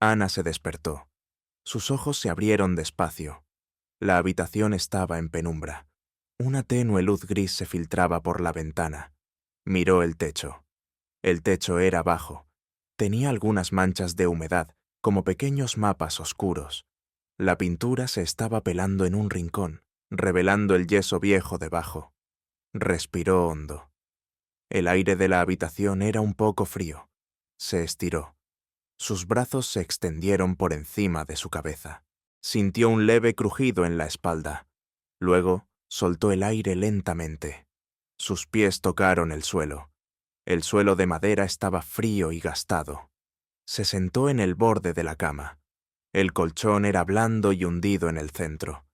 Ana se despertó. Sus ojos se abrieron despacio. La habitación estaba en penumbra. Una tenue luz gris se filtraba por la ventana. Miró el techo. El techo era bajo. Tenía algunas manchas de humedad, como pequeños mapas oscuros. La pintura se estaba pelando en un rincón, revelando el yeso viejo debajo. Respiró hondo. El aire de la habitación era un poco frío. Se estiró. Sus brazos se extendieron por encima de su cabeza. Sintió un leve crujido en la espalda. Luego soltó el aire lentamente. Sus pies tocaron el suelo. El suelo de madera estaba frío y gastado. Se sentó en el borde de la cama. El colchón era blando y hundido en el centro.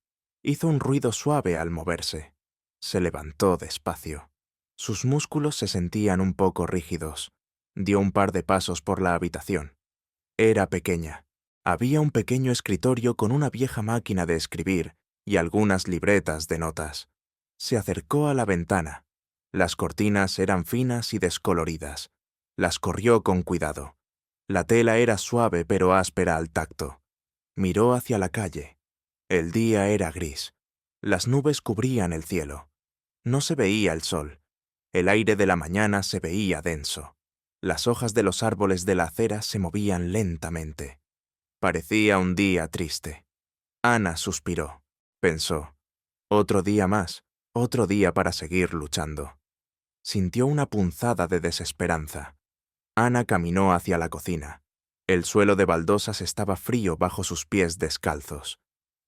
Hizo un ruido suave al moverse. Se levantó despacio. Sus músculos se sentían un poco rígidos. Dio un par de pasos por la habitación. Era pequeña. Había un pequeño escritorio con una vieja máquina de escribir y algunas libretas de notas. Se acercó a la ventana. Las cortinas eran finas y descoloridas. Las corrió con cuidado. La tela era suave pero áspera al tacto. Miró hacia la calle. El día era gris. Las nubes cubrían el cielo. No se veía el sol. El aire de la mañana se veía denso. Las hojas de los árboles de la acera se movían lentamente. Parecía un día triste. Ana suspiró. Pensó, otro día más, otro día para seguir luchando. Sintió una punzada de desesperanza. Ana caminó hacia la cocina. El suelo de baldosas estaba frío bajo sus pies descalzos.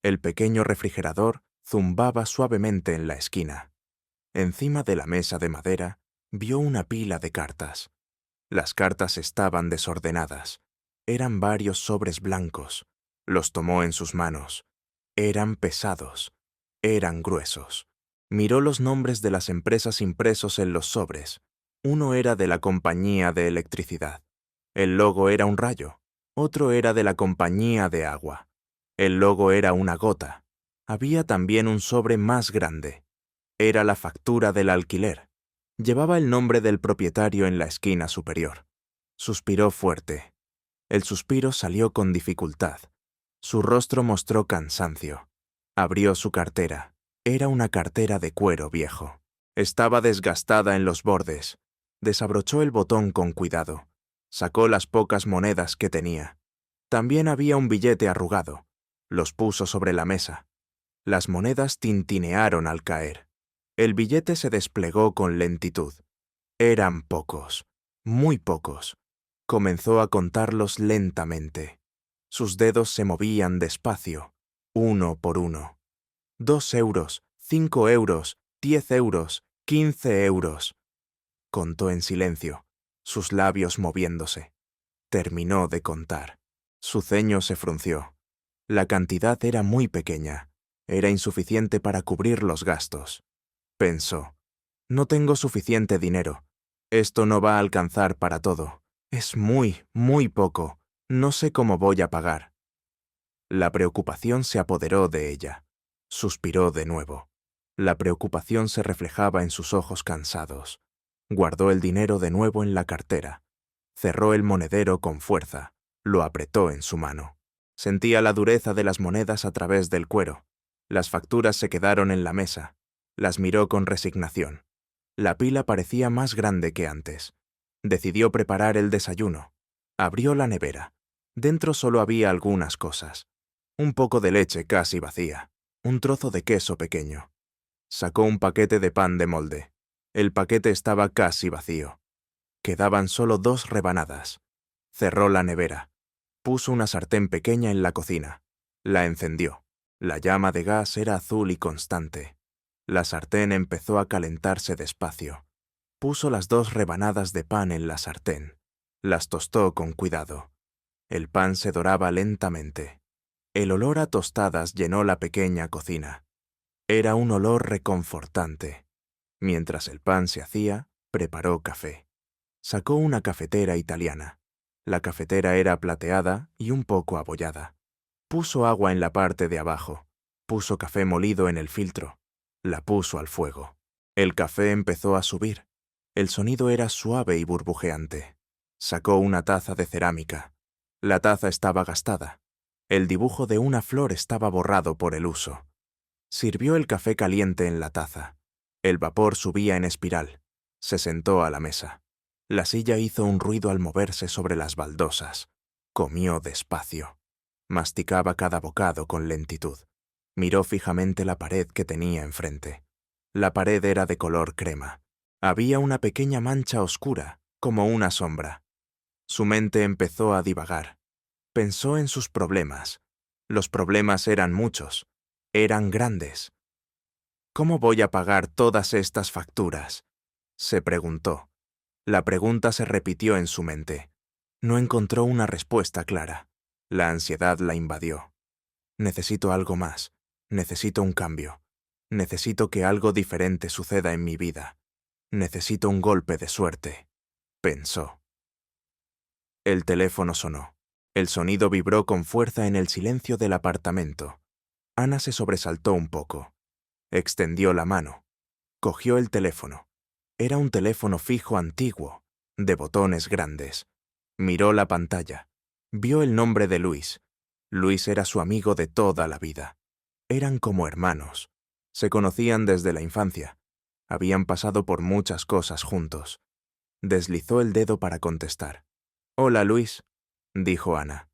El pequeño refrigerador zumbaba suavemente en la esquina. Encima de la mesa de madera vio una pila de cartas. Las cartas estaban desordenadas. Eran varios sobres blancos. Los tomó en sus manos. Eran pesados. Eran gruesos. Miró los nombres de las empresas impresos en los sobres. Uno era de la compañía de electricidad. El logo era un rayo. Otro era de la compañía de agua. El logo era una gota. Había también un sobre más grande. Era la factura del alquiler. Llevaba el nombre del propietario en la esquina superior. Suspiró fuerte. El suspiro salió con dificultad. Su rostro mostró cansancio. Abrió su cartera. Era una cartera de cuero viejo. Estaba desgastada en los bordes. Desabrochó el botón con cuidado. Sacó las pocas monedas que tenía. También había un billete arrugado. Los puso sobre la mesa. Las monedas tintinearon al caer. El billete se desplegó con lentitud. Eran pocos, muy pocos. Comenzó a contarlos lentamente. Sus dedos se movían despacio, uno por uno. 2 euros, 5 euros, 10 euros, 15 euros. Contó en silencio, sus labios moviéndose. Terminó de contar. Su ceño se frunció. La cantidad era muy pequeña. Era insuficiente para cubrir los gastos. Pensó, no tengo suficiente dinero. Esto no va a alcanzar para todo. Es muy, muy poco. No sé cómo voy a pagar. La preocupación se apoderó de ella. Suspiró de nuevo. La preocupación se reflejaba en sus ojos cansados. Guardó el dinero de nuevo en la cartera. Cerró el monedero con fuerza. Lo apretó en su mano. Sentía la dureza de las monedas a través del cuero. Las facturas se quedaron en la mesa. Las miró con resignación. La pila parecía más grande que antes. Decidió preparar el desayuno. Abrió la nevera. Dentro solo había algunas cosas. Un poco de leche casi vacía. Un trozo de queso pequeño. Sacó un paquete de pan de molde. El paquete estaba casi vacío. Quedaban solo 2 rebanadas. Cerró la nevera. Puso una sartén pequeña en la cocina. La encendió. La llama de gas era azul y constante. La sartén empezó a calentarse despacio. Puso las 2 rebanadas de pan en la sartén. Las tostó con cuidado. El pan se doraba lentamente. El olor a tostadas llenó la pequeña cocina. Era un olor reconfortante. Mientras el pan se hacía, preparó café. Sacó una cafetera italiana. La cafetera era plateada y un poco abollada. Puso agua en la parte de abajo. Puso café molido en el filtro. La puso al fuego. El café empezó a subir. El sonido era suave y burbujeante. Sacó una taza de cerámica. La taza estaba gastada. El dibujo de una flor estaba borrado por el uso. Sirvió el café caliente en la taza. El vapor subía en espiral. Se sentó a la mesa. La silla hizo un ruido al moverse sobre las baldosas. Comió despacio. Masticaba cada bocado con lentitud. Miró fijamente la pared que tenía enfrente. La pared era de color crema. Había una pequeña mancha oscura, como una sombra. Su mente empezó a divagar. Pensó en sus problemas. Los problemas eran muchos. Eran grandes. ¿Cómo voy a pagar todas estas facturas?, se preguntó. La pregunta se repitió en su mente. No encontró una respuesta clara. La ansiedad la invadió. Necesito algo más. Necesito un cambio. Necesito que algo diferente suceda en mi vida. Necesito un golpe de suerte, pensó. El teléfono sonó. El sonido vibró con fuerza en el silencio del apartamento. Ana se sobresaltó un poco. Extendió la mano. Cogió el teléfono. Era un teléfono fijo antiguo, de botones grandes. Miró la pantalla. Vio el nombre de Luis. Luis era su amigo de toda la vida. Eran como hermanos. Se conocían desde la infancia. Habían pasado por muchas cosas juntos. Deslizó el dedo para contestar. «Hola, Luis», dijo Ana.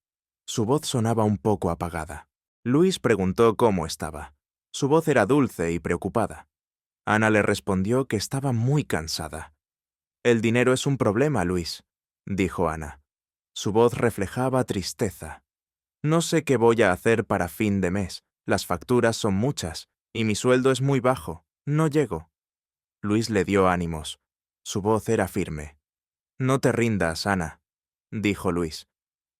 Su voz sonaba un poco apagada. Luis preguntó cómo estaba. Su voz era dulce y preocupada. Ana le respondió que estaba muy cansada. «El dinero es un problema, Luis», dijo Ana. Su voz reflejaba tristeza. «No sé qué voy a hacer para fin de mes. Las facturas son muchas, y mi sueldo es muy bajo. No llego». Luis le dio ánimos. Su voz era firme. «No te rindas, Ana», dijo Luis.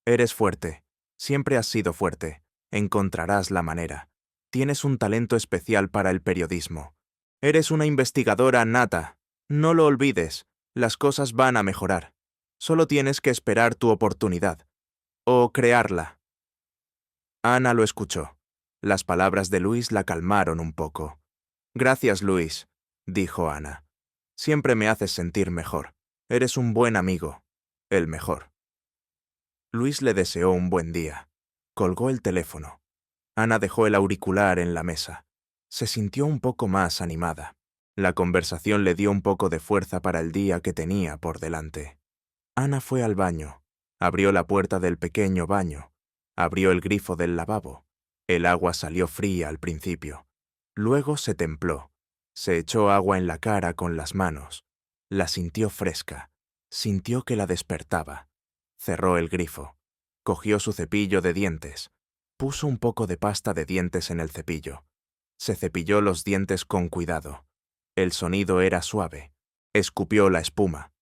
«Eres fuerte. Siempre has sido fuerte. Encontrarás la manera. Tienes un talento especial para el periodismo. Eres una investigadora nata. No lo olvides. Las cosas van a mejorar. Solo tienes que esperar tu oportunidad. O crearla». Ana lo escuchó. Las palabras de Luis la calmaron un poco. «Gracias, Luis», dijo Ana. «Siempre me haces sentir mejor. Eres un buen amigo. El mejor». Luis le deseó un buen día. Colgó el teléfono. Ana dejó el auricular en la mesa. Se sintió un poco más animada. La conversación le dio un poco de fuerza para el día que tenía por delante. Ana fue al baño. Abrió la puerta del pequeño baño. Abrió el grifo del lavabo. El agua salió fría al principio. Luego se templó. Se echó agua en la cara con las manos. La sintió fresca. Sintió que la despertaba. Cerró el grifo. Cogió su cepillo de dientes. Puso un poco de pasta de dientes en el cepillo. Se cepilló los dientes con cuidado. El sonido era suave. Escupió la espuma.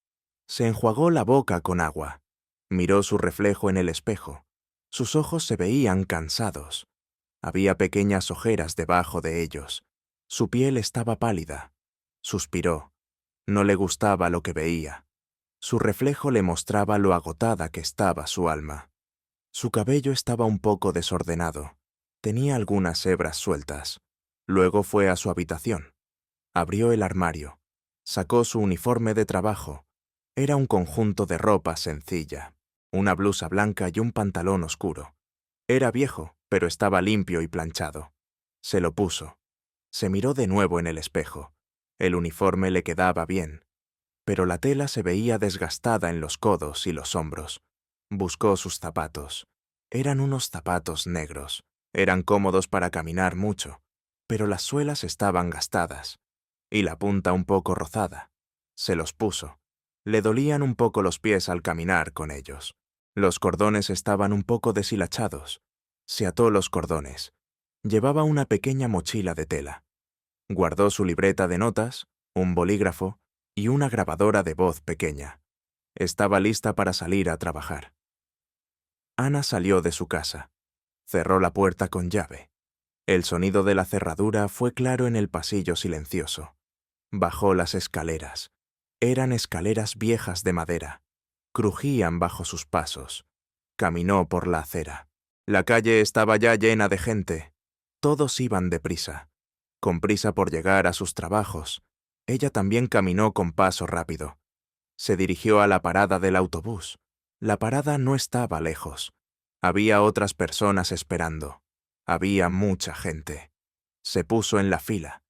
Se enjuagó la boca con agua. Miró su reflejo en el espejo. Sus ojos se veían cansados. Había pequeñas ojeras debajo de ellos. Su piel estaba pálida. Suspiró. No le gustaba lo que veía. Su reflejo le mostraba lo agotada que estaba su alma. Su cabello estaba un poco desordenado. Tenía algunas hebras sueltas. Luego fue a su habitación. Abrió el armario. Sacó su uniforme de trabajo. Era un conjunto de ropa sencilla. Una blusa blanca y un pantalón oscuro. Era viejo, pero estaba limpio y planchado. Se lo puso. Se miró de nuevo en el espejo. El uniforme le quedaba bien, pero la tela se veía desgastada en los codos y los hombros. Buscó sus zapatos. Eran unos zapatos negros. Eran cómodos para caminar mucho, pero las suelas estaban gastadas, y la punta un poco rozada. Se los puso. Le dolían un poco los pies al caminar con ellos. Los cordones estaban un poco deshilachados. Se ató los cordones. Llevaba una pequeña mochila de tela. Guardó su libreta de notas, un bolígrafo y una grabadora de voz pequeña. Estaba lista para salir a trabajar. Ana salió de su casa. Cerró la puerta con llave. El sonido de la cerradura fue claro en el pasillo silencioso. Bajó las escaleras. Eran escaleras viejas de madera. Crujían bajo sus pasos. Caminó por la acera. La calle estaba ya llena de gente. Todos iban deprisa. Con prisa por llegar a sus trabajos. Ella también caminó con paso rápido. Se dirigió a la parada del autobús. La parada no estaba lejos. Había otras personas esperando. Había mucha gente. Se puso en la fila.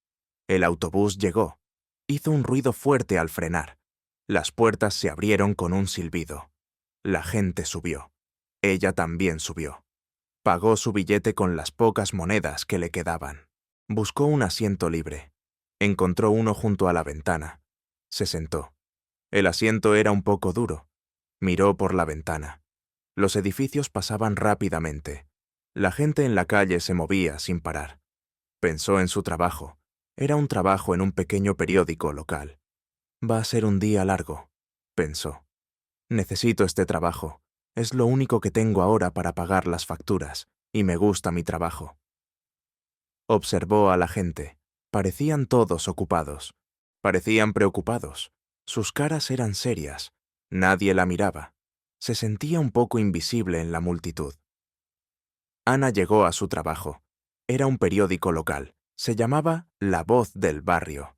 El autobús llegó. Hizo un ruido fuerte al frenar. Las puertas se abrieron con un silbido. La gente subió. Ella también subió. Pagó su billete con las pocas monedas que le quedaban. Buscó un asiento libre. Encontró uno junto a la ventana. Se sentó. El asiento era un poco duro. Miró por la ventana. Los edificios pasaban rápidamente. La gente en la calle se movía sin parar. Pensó en su trabajo. Era un trabajo en un pequeño periódico local. Va a ser un día largo, pensó. Necesito este trabajo. Es lo único que tengo ahora para pagar las facturas, y me gusta mi trabajo. Observó a la gente. Parecían todos ocupados. Parecían preocupados. Sus caras eran serias. Nadie la miraba. Se sentía un poco invisible en la multitud. Ana llegó a su trabajo. Era un periódico local. Se llamaba La Voz del Barrio.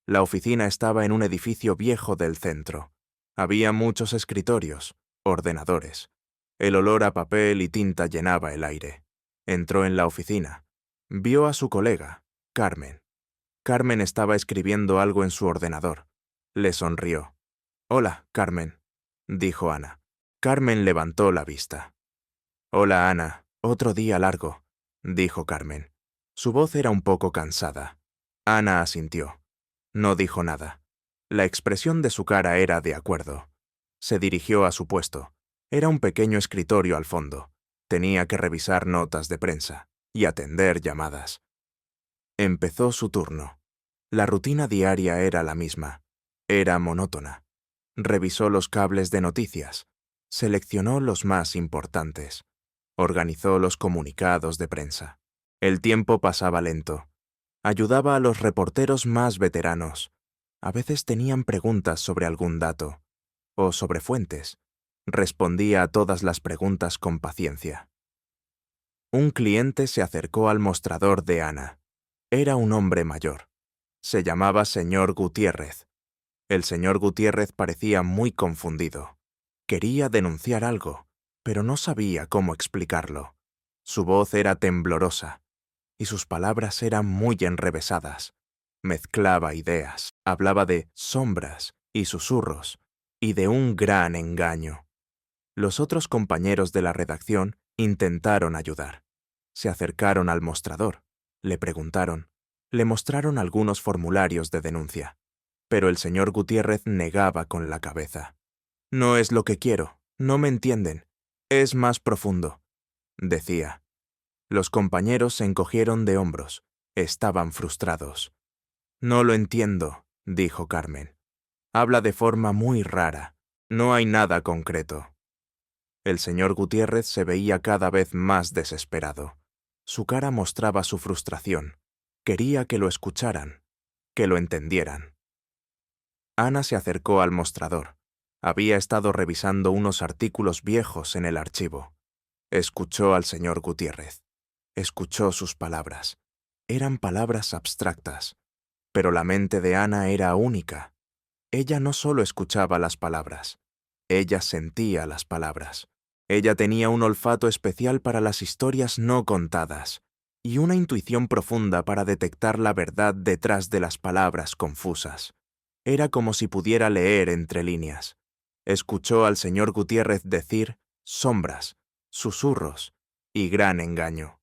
La oficina estaba en un edificio viejo del centro. Había muchos escritorios, ordenadores. El olor a papel y tinta llenaba el aire. Entró en la oficina. Vio a su colega, Carmen. Carmen estaba escribiendo algo en su ordenador. Le sonrió. «Hola, Carmen», dijo Ana. Carmen levantó la vista. «Hola, Ana. Otro día largo», dijo Carmen. Su voz era un poco cansada. Ana asintió. No dijo nada. La expresión de su cara era de acuerdo. Se dirigió a su puesto. Era un pequeño escritorio al fondo. Tenía que revisar notas de prensa y atender llamadas. Empezó su turno. La rutina diaria era la misma. Era monótona. Revisó los cables de noticias. Seleccionó los más importantes. Organizó los comunicados de prensa. El tiempo pasaba lento. Ayudaba a los reporteros más veteranos. A veces tenían preguntas sobre algún dato o sobre fuentes. Respondía a todas las preguntas con paciencia. Un cliente se acercó al mostrador de Ana. Era un hombre mayor. Se llamaba señor Gutiérrez. El señor Gutiérrez parecía muy confundido. Quería denunciar algo, pero no sabía cómo explicarlo. Su voz era temblorosa y sus palabras eran muy enrevesadas. Mezclaba ideas, hablaba de sombras y susurros y de un gran engaño. Los otros compañeros de la redacción intentaron ayudar. Se acercaron al mostrador, le preguntaron, le mostraron algunos formularios de denuncia. Pero el señor Gutiérrez negaba con la cabeza. «No es lo que quiero, no me entienden. Es más profundo», decía. Los compañeros se encogieron de hombros. Estaban frustrados. «No lo entiendo», dijo Carmen. «Habla de forma muy rara. No hay nada concreto». El señor Gutiérrez se veía cada vez más desesperado. Su cara mostraba su frustración. Quería que lo escucharan, que lo entendieran. Ana se acercó al mostrador. Había estado revisando unos artículos viejos en el archivo. Escuchó al señor Gutiérrez. Escuchó sus palabras. Eran palabras abstractas, pero la mente de Ana era única. Ella no solo escuchaba las palabras, ella sentía las palabras. Ella tenía un olfato especial para las historias no contadas y una intuición profunda para detectar la verdad detrás de las palabras confusas. Era como si pudiera leer entre líneas. Escuchó al señor Gutiérrez decir sombras, susurros y gran engaño.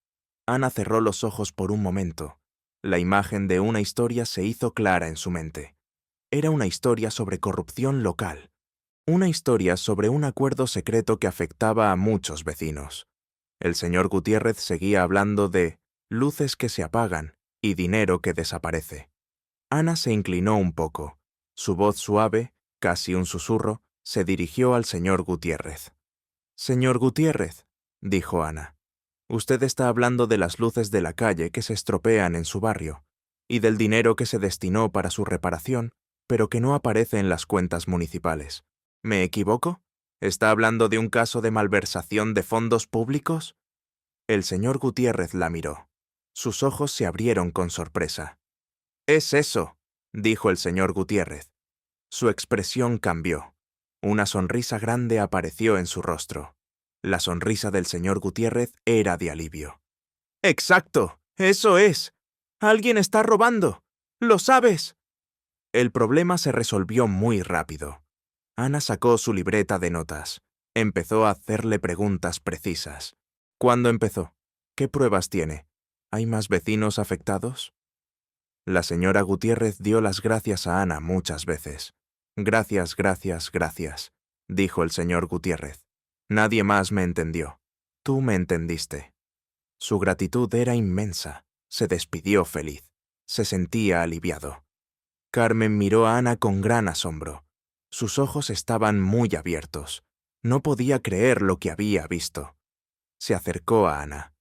Ana cerró los ojos por un momento. La imagen de una historia se hizo clara en su mente. Era una historia sobre corrupción local. Una historia sobre un acuerdo secreto que afectaba a muchos vecinos. El señor Gutiérrez seguía hablando de luces que se apagan y dinero que desaparece. Ana se inclinó un poco. Su voz suave, casi un susurro, se dirigió al señor Gutiérrez. «Señor Gutiérrez», dijo Ana, «usted está hablando de las luces de la calle que se estropean en su barrio y del dinero que se destinó para su reparación, pero que no aparece en las cuentas municipales. ¿Me equivoco? ¿Está hablando de un caso de malversación de fondos públicos?» El señor Gutiérrez la miró. Sus ojos se abrieron con sorpresa. «Es eso», dijo el señor Gutiérrez. Su expresión cambió. Una sonrisa grande apareció en su rostro. La sonrisa del señor Gutiérrez era de alivio. ¡Exacto! ¡Eso es! ¡Alguien está robando! ¡Lo sabes! El problema se resolvió muy rápido. Ana sacó su libreta de notas. Empezó a hacerle preguntas precisas. ¿Cuándo empezó? ¿Qué pruebas tiene? ¿Hay más vecinos afectados? La señora Gutiérrez dio las gracias a Ana muchas veces. Gracias, gracias, gracias, dijo el señor Gutiérrez. Nadie más me entendió. Tú me entendiste. Su gratitud era inmensa. Se despidió feliz. Se sentía aliviado. Carmen miró a Ana con gran asombro. Sus ojos estaban muy abiertos. No podía creer lo que había visto. Se acercó a Ana.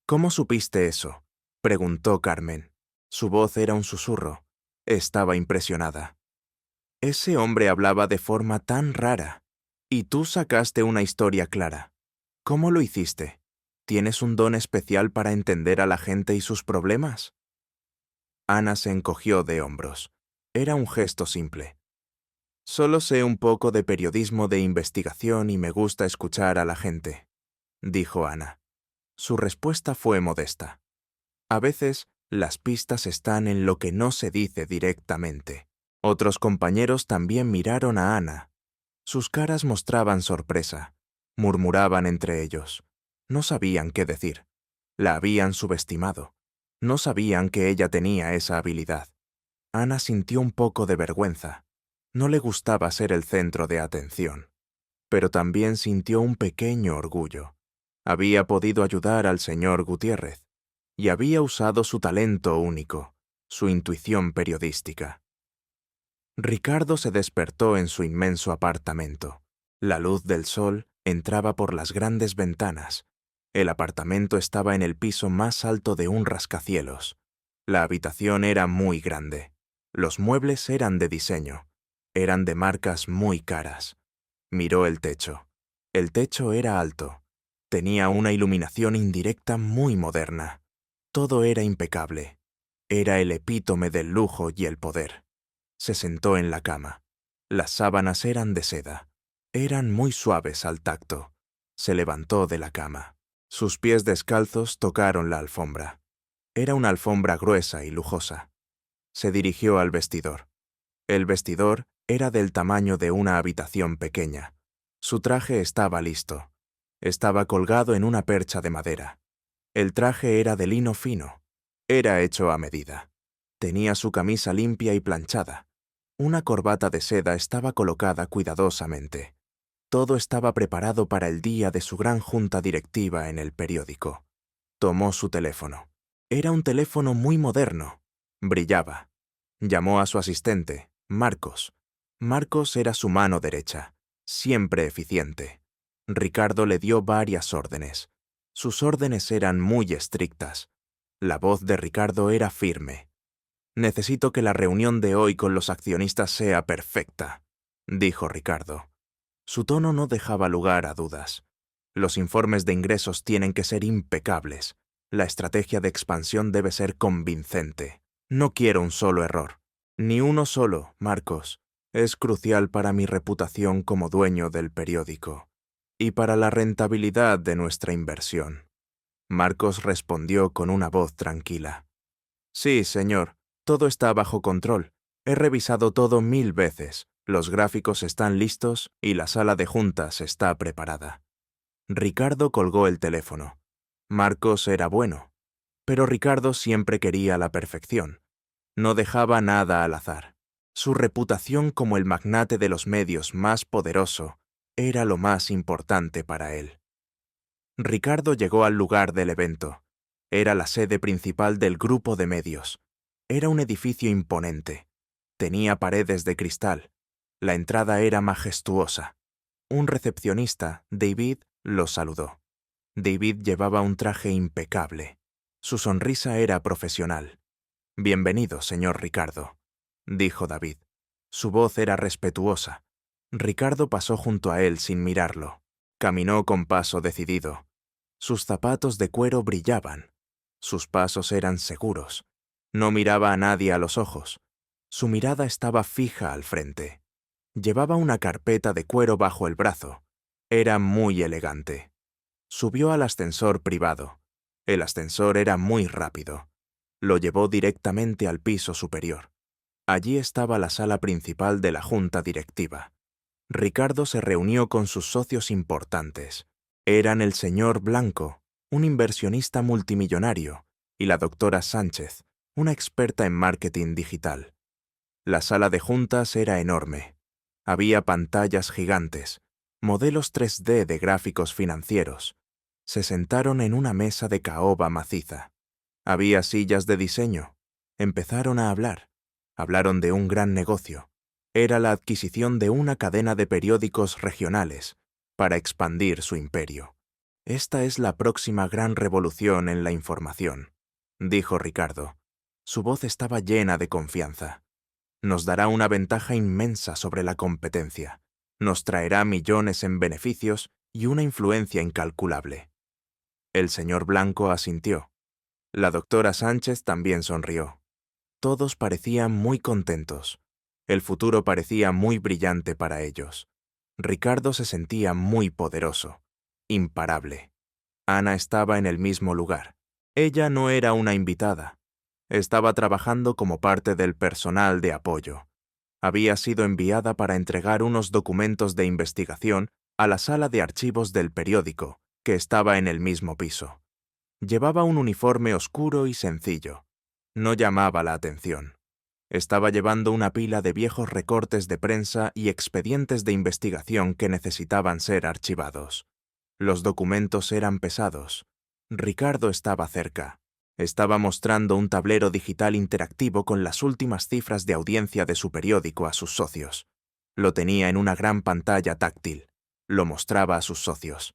¿Cómo supiste eso?, preguntó Carmen. Su voz era un susurro. Estaba impresionada. Ese hombre hablaba de forma tan rara. Y tú sacaste una historia clara. ¿Cómo lo hiciste? ¿Tienes un don especial para entender a la gente y sus problemas? Ana se encogió de hombros. Era un gesto simple. Solo sé un poco de periodismo de investigación y me gusta escuchar a la gente, dijo Ana. Su respuesta fue modesta. A veces, las pistas están en lo que no se dice directamente. Otros compañeros también miraron a Ana. Sus caras mostraban sorpresa. Murmuraban entre ellos. No sabían qué decir. La habían subestimado. No sabían que ella tenía esa habilidad. Ana sintió un poco de vergüenza. No le gustaba ser el centro de atención. Pero también sintió un pequeño orgullo. Había podido ayudar al señor Gutiérrez. Y había usado su talento único, su intuición periodística. Ricardo se despertó en su inmenso apartamento. La luz del sol entraba por las grandes ventanas. El apartamento estaba en el piso más alto de un rascacielos. La habitación era muy grande. Los muebles eran de diseño. Eran de marcas muy caras. Miró el techo. El techo era alto. Tenía una iluminación indirecta muy moderna. Todo era impecable. Era el epítome del lujo y el poder. Se sentó en la cama. Las sábanas eran de seda. Eran muy suaves al tacto. Se levantó de la cama. Sus pies descalzos tocaron la alfombra. Era una alfombra gruesa y lujosa. Se dirigió al vestidor. El vestidor era del tamaño de una habitación pequeña. Su traje estaba listo. Estaba colgado en una percha de madera. El traje era de lino fino. Era hecho a medida. Tenía su camisa limpia y planchada. Una corbata de seda estaba colocada cuidadosamente. Todo estaba preparado para el día de su gran junta directiva en el periódico. Tomó su teléfono. Era un teléfono muy moderno. Brillaba. Llamó a su asistente, Marcos. Marcos era su mano derecha, siempre eficiente. Ricardo le dio varias órdenes. Sus órdenes eran muy estrictas. La voz de Ricardo era firme. «Necesito que la reunión de hoy con los accionistas sea perfecta», dijo Ricardo. Su tono no dejaba lugar a dudas. Los informes de ingresos tienen que ser impecables. La estrategia de expansión debe ser convincente. No quiero un solo error. Ni uno solo, Marcos. Es crucial para mi reputación como dueño del periódico y para la rentabilidad de nuestra inversión. Marcos respondió con una voz tranquila. Sí, señor, todo está bajo control. He revisado todo 1000 veces. Los gráficos están listos y la sala de juntas está preparada. Ricardo colgó el teléfono. Marcos era bueno, pero Ricardo siempre quería la perfección. No dejaba nada al azar. Su reputación como el magnate de los medios más poderoso era lo más importante para él. Ricardo llegó al lugar del evento. Era la sede principal del grupo de medios. Era un edificio imponente. Tenía paredes de cristal. La entrada era majestuosa. Un recepcionista, David, lo saludó. David llevaba un traje impecable. Su sonrisa era profesional. «Bienvenido, señor Ricardo», dijo David. Su voz era respetuosa. Ricardo pasó junto a él sin mirarlo. Caminó con paso decidido. Sus zapatos de cuero brillaban. Sus pasos eran seguros. No miraba a nadie a los ojos. Su mirada estaba fija al frente. Llevaba una carpeta de cuero bajo el brazo. Era muy elegante. Subió al ascensor privado. El ascensor era muy rápido. Lo llevó directamente al piso superior. Allí estaba la sala principal de la junta directiva. Ricardo se reunió con sus socios importantes. Eran el señor Blanco, un inversionista multimillonario, y la doctora Sánchez, una experta en marketing digital. La sala de juntas era enorme. Había pantallas gigantes, modelos 3D de gráficos financieros. Se sentaron en una mesa de caoba maciza. Había sillas de diseño. Empezaron a hablar. Hablaron de un gran negocio. Era la adquisición de una cadena de periódicos regionales para expandir su imperio. Esta es la próxima gran revolución en la información, dijo Ricardo. Su voz estaba llena de confianza. Nos dará una ventaja inmensa sobre la competencia. Nos traerá millones en beneficios y una influencia incalculable. El señor Blanco asintió. La doctora Sánchez también sonrió. Todos parecían muy contentos. El futuro parecía muy brillante para ellos. Ricardo se sentía muy poderoso, imparable. Ana estaba en el mismo lugar. Ella no era una invitada. Estaba trabajando como parte del personal de apoyo. Había sido enviada para entregar unos documentos de investigación a la sala de archivos del periódico, que estaba en el mismo piso. Llevaba un uniforme oscuro y sencillo. No llamaba la atención. Estaba llevando una pila de viejos recortes de prensa y expedientes de investigación que necesitaban ser archivados. Los documentos eran pesados. Ricardo estaba cerca. Estaba mostrando un tablero digital interactivo con las últimas cifras de audiencia de su periódico a sus socios. Lo tenía en una gran pantalla táctil. Lo mostraba a sus socios.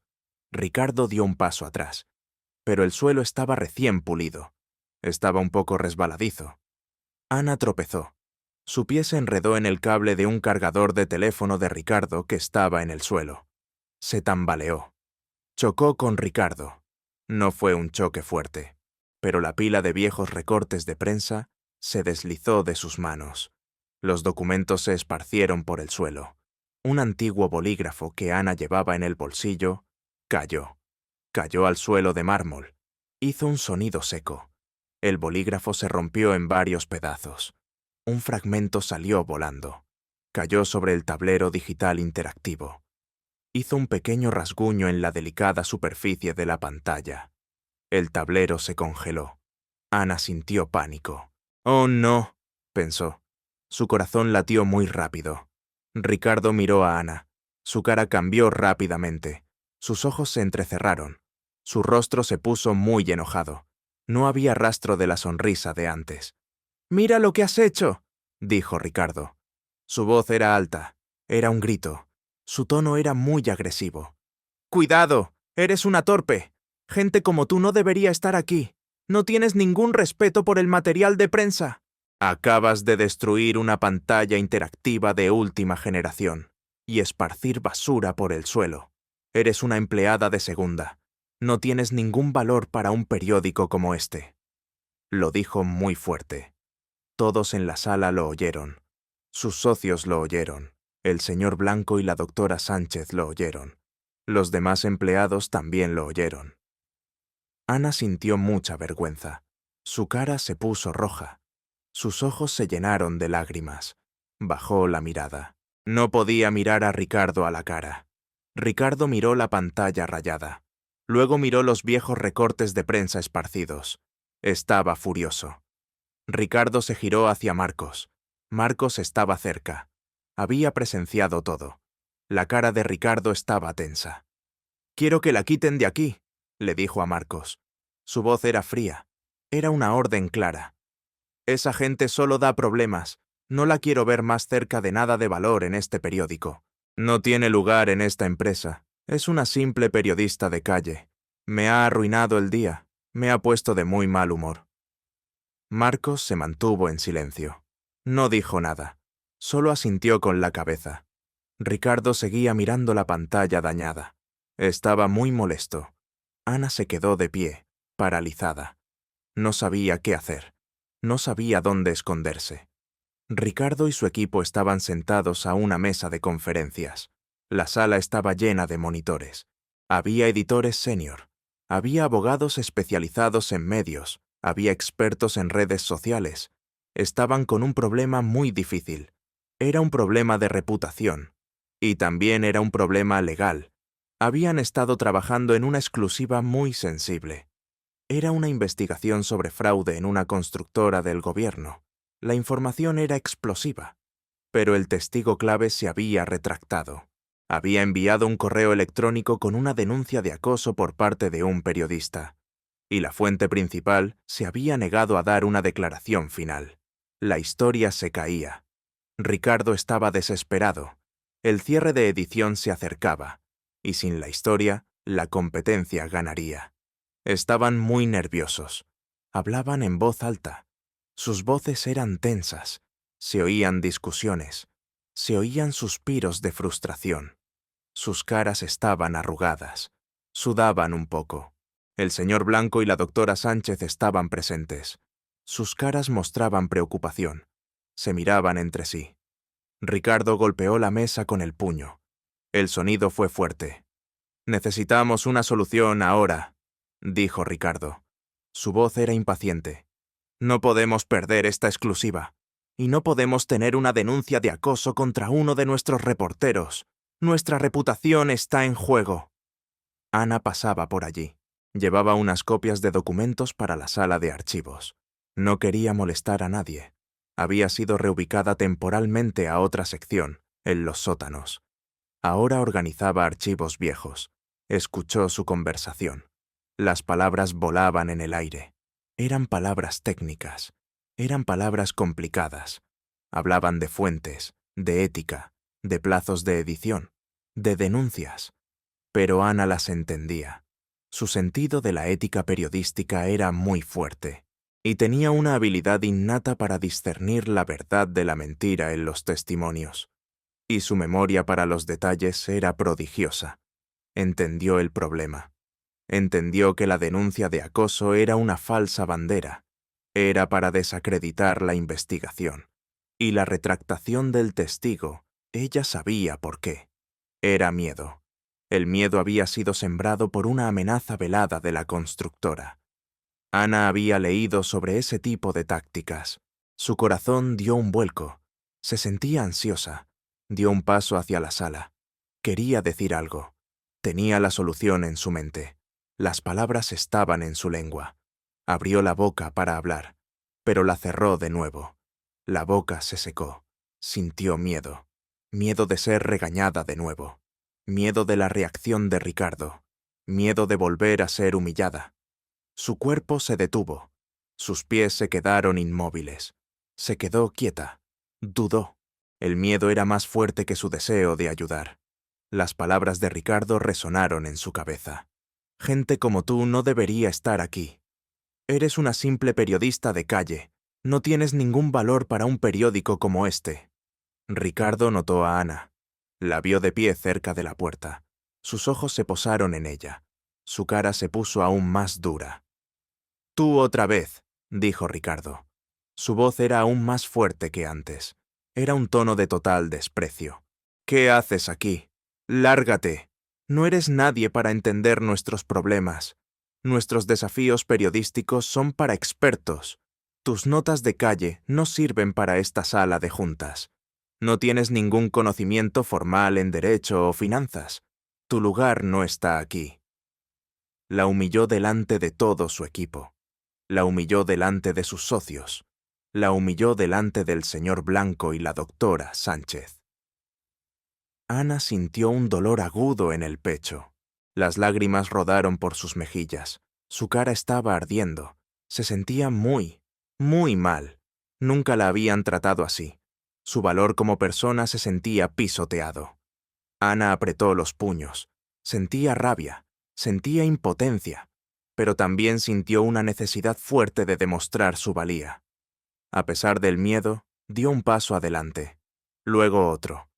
Ricardo dio un paso atrás. Pero el suelo estaba recién pulido. Estaba un poco resbaladizo. Ana tropezó. Su pie se enredó en el cable de un cargador de teléfono de Ricardo que estaba en el suelo. Se tambaleó. Chocó con Ricardo. No fue un choque fuerte, pero la pila de viejos recortes de prensa se deslizó de sus manos. Los documentos se esparcieron por el suelo. Un antiguo bolígrafo que Ana llevaba en el bolsillo cayó. Cayó al suelo de mármol. Hizo un sonido seco. El bolígrafo se rompió en varios pedazos. Un fragmento salió volando. Cayó sobre el tablero digital interactivo. Hizo un pequeño rasguño en la delicada superficie de la pantalla. El tablero se congeló. Ana sintió pánico. «Oh, no», pensó. Su corazón latió muy rápido. Ricardo miró a Ana. Su cara cambió rápidamente. Sus ojos se entrecerraron. Su rostro se puso muy enojado. No había rastro de la sonrisa de antes. «¡Mira lo que has hecho!», dijo Ricardo. Su voz era alta. Era un grito. Su tono era muy agresivo. «¡Cuidado! ¡Eres una torpe! Gente como tú no debería estar aquí. No tienes ningún respeto por el material de prensa. Acabas de destruir una pantalla interactiva de última generación y esparcir basura por el suelo. Eres una empleada de segunda. No tienes ningún valor para un periódico como este». Lo dijo muy fuerte. Todos en la sala lo oyeron. Sus socios lo oyeron. El señor Blanco y la doctora Sánchez lo oyeron. Los demás empleados también lo oyeron. Ana sintió mucha vergüenza. Su cara se puso roja. Sus ojos se llenaron de lágrimas. Bajó la mirada. No podía mirar a Ricardo a la cara. Ricardo miró la pantalla rayada. Luego miró los viejos recortes de prensa esparcidos. Estaba furioso. Ricardo se giró hacia Marcos. Marcos estaba cerca. Había presenciado todo. La cara de Ricardo estaba tensa. «Quiero que la quiten de aquí», le dijo a Marcos. Su voz era fría. Era una orden clara. «Esa gente solo da problemas. No la quiero ver más cerca de nada de valor en este periódico. No tiene lugar en esta empresa. Es una simple periodista de calle. Me ha arruinado el día. Me ha puesto de muy mal humor». Marcos se mantuvo en silencio. No dijo nada. Solo asintió con la cabeza. Ricardo seguía mirando la pantalla dañada. Estaba muy molesto. Ana se quedó de pie, paralizada. No sabía qué hacer. No sabía dónde esconderse. Ricardo y su equipo estaban sentados a una mesa de conferencias. La sala estaba llena de monitores. Había editores senior, había abogados especializados en medios, había expertos en redes sociales. Estaban con un problema muy difícil. Era un problema de reputación. Y también era un problema legal. Habían estado trabajando en una exclusiva muy sensible. Era una investigación sobre fraude en una constructora del gobierno. La información era explosiva. Pero el testigo clave se había retractado. Había enviado un correo electrónico con una denuncia de acoso por parte de un periodista. Y la fuente principal se había negado a dar una declaración final. La historia se caía. Ricardo estaba desesperado. El cierre de edición se acercaba. Y sin la historia, la competencia ganaría. Estaban muy nerviosos. Hablaban en voz alta. Sus voces eran tensas. Se oían discusiones. Se oían suspiros de frustración. Sus caras estaban arrugadas. Sudaban un poco. El señor Blanco y la doctora Sánchez estaban presentes. Sus caras mostraban preocupación. Se miraban entre sí. Ricardo golpeó la mesa con el puño. El sonido fue fuerte. «Necesitamos una solución ahora», dijo Ricardo. Su voz era impaciente. «No podemos perder esta exclusiva. Y no podemos tener una denuncia de acoso contra uno de nuestros reporteros. Nuestra reputación está en juego». Ana pasaba por allí. Llevaba unas copias de documentos para la sala de archivos. No quería molestar a nadie. Había sido reubicada temporalmente a otra sección, en los sótanos. Ahora organizaba archivos viejos. Escuchó su conversación. Las palabras volaban en el aire. Eran palabras técnicas. Eran palabras complicadas. Hablaban de fuentes, de ética, de plazos de edición, de denuncias. Pero Ana las entendía. Su sentido de la ética periodística era muy fuerte, y tenía una habilidad innata para discernir la verdad de la mentira en los testimonios. Y su memoria para los detalles era prodigiosa. Entendió el problema. Entendió que la denuncia de acoso era una falsa bandera. Era para desacreditar la investigación. Y la retractación del testigo, ella sabía por qué. Era miedo. El miedo había sido sembrado por una amenaza velada de la constructora. Ana había leído sobre ese tipo de tácticas. Su corazón dio un vuelco. Se sentía ansiosa. Dio un paso hacia la sala. Quería decir algo. Tenía la solución en su mente. Las palabras estaban en su lengua. Abrió la boca para hablar, pero la cerró de nuevo. La boca se secó. Sintió miedo. Miedo de ser regañada de nuevo. Miedo de la reacción de Ricardo. Miedo de volver a ser humillada. Su cuerpo se detuvo. Sus pies se quedaron inmóviles. Se quedó quieta. Dudó. El miedo era más fuerte que su deseo de ayudar. Las palabras de Ricardo resonaron en su cabeza. «Gente como tú no debería estar aquí. Eres una simple periodista de calle. No tienes ningún valor para un periódico como este». Ricardo notó a Ana. La vio de pie cerca de la puerta. Sus ojos se posaron en ella. Su cara se puso aún más dura. «Tú otra vez», dijo Ricardo. Su voz era aún más fuerte que antes. Era un tono de total desprecio. «¿Qué haces aquí? Lárgate. No eres nadie para entender nuestros problemas. Nuestros desafíos periodísticos son para expertos. Tus notas de calle no sirven para esta sala de juntas. No tienes ningún conocimiento formal en derecho o finanzas. Tu lugar no está aquí». La humilló delante de todo su equipo. La humilló delante de sus socios. La humilló delante del señor Blanco y la doctora Sánchez. Ana sintió un dolor agudo en el pecho. Las lágrimas rodaron por sus mejillas. Su cara estaba ardiendo. Se sentía muy mal. Nunca la habían tratado así. Su valor como persona se sentía pisoteado. Ana apretó los puños. Sentía rabia. Sentía impotencia. Pero también sintió una necesidad fuerte de demostrar su valía. A pesar del miedo, dio un paso adelante. Luego otro.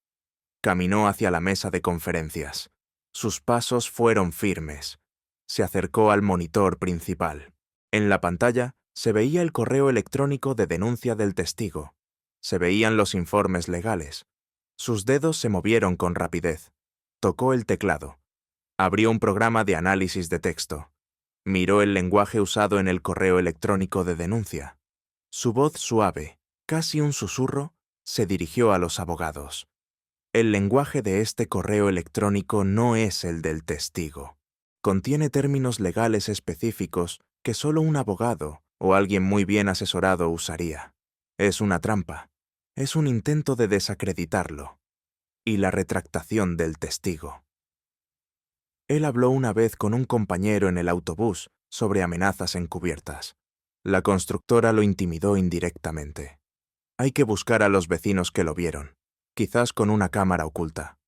Caminó hacia la mesa de conferencias. Sus pasos fueron firmes. Se acercó al monitor principal. En la pantalla se veía el correo electrónico de denuncia del testigo. Se veían los informes legales. Sus dedos se movieron con rapidez. Tocó el teclado. Abrió un programa de análisis de texto. Miró el lenguaje usado en el correo electrónico de denuncia. Su voz suave, casi un susurro, se dirigió a los abogados. El lenguaje de este correo electrónico no es el del testigo. Contiene términos legales específicos que solo un abogado o alguien muy bien asesorado usaría. Es una trampa. Es un intento de desacreditarlo. Y la retractación del testigo. Él habló una vez con un compañero en el autobús sobre amenazas encubiertas. La constructora lo intimidó indirectamente. Hay que buscar a los vecinos que lo vieron, quizás con una cámara oculta.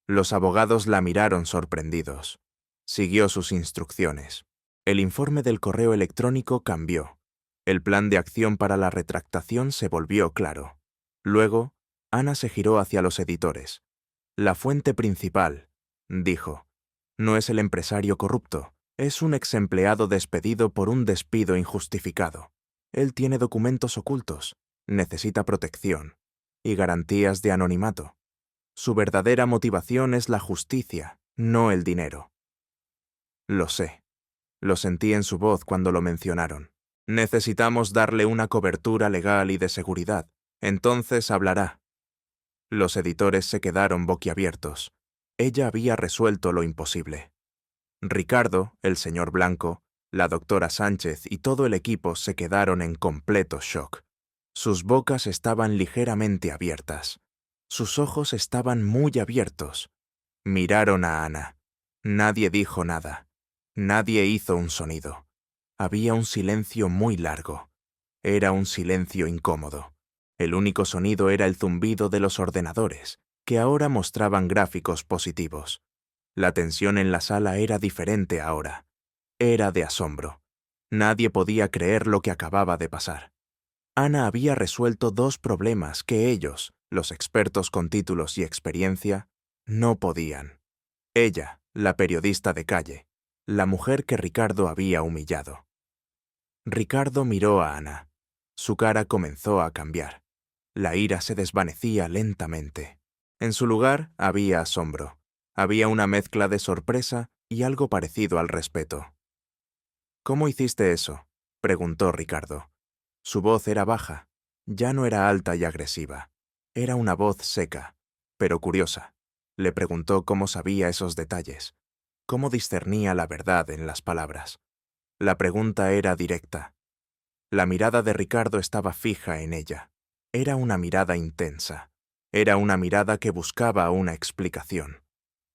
Los abogados la miraron sorprendidos. Siguió sus instrucciones. El informe del correo electrónico cambió. El plan de acción para la retractación se volvió claro. Luego, Ana se giró hacia los editores. La fuente principal, dijo, no es el empresario corrupto, es un exempleado despedido por un despido injustificado. Él tiene documentos ocultos, necesita protección y garantías de anonimato. Su verdadera motivación es la justicia, no el dinero. Lo sé. Lo sentí en su voz cuando lo mencionaron. Necesitamos darle una cobertura legal y de seguridad. Entonces hablará. Los editores se quedaron boquiabiertos. Ella había resuelto lo imposible. Ricardo, el señor Blanco, la doctora Sánchez y todo el equipo se quedaron en completo shock. Sus bocas estaban ligeramente abiertas. Sus ojos estaban muy abiertos. Miraron a Ana. Nadie dijo nada. Nadie hizo un sonido. Había un silencio muy largo. Era un silencio incómodo. El único sonido era el zumbido de los ordenadores, que ahora mostraban gráficos positivos. La tensión en la sala era diferente ahora. Era de asombro. Nadie podía creer lo que acababa de pasar. Ana había resuelto dos problemas que ellos, los expertos con títulos y experiencia, no podían. Ella, la periodista de calle, la mujer que Ricardo había humillado. Ricardo miró a Ana. Su cara comenzó a cambiar. La ira se desvanecía lentamente. En su lugar había asombro. Había una mezcla de sorpresa y algo parecido al respeto. ¿Cómo hiciste eso?, preguntó Ricardo. Su voz era baja. Ya no era alta y agresiva. Era una voz seca, pero curiosa. Le preguntó cómo sabía esos detalles, cómo discernía la verdad en las palabras. La pregunta era directa. La mirada de Ricardo estaba fija en ella. Era una mirada intensa. Era una mirada que buscaba una explicación.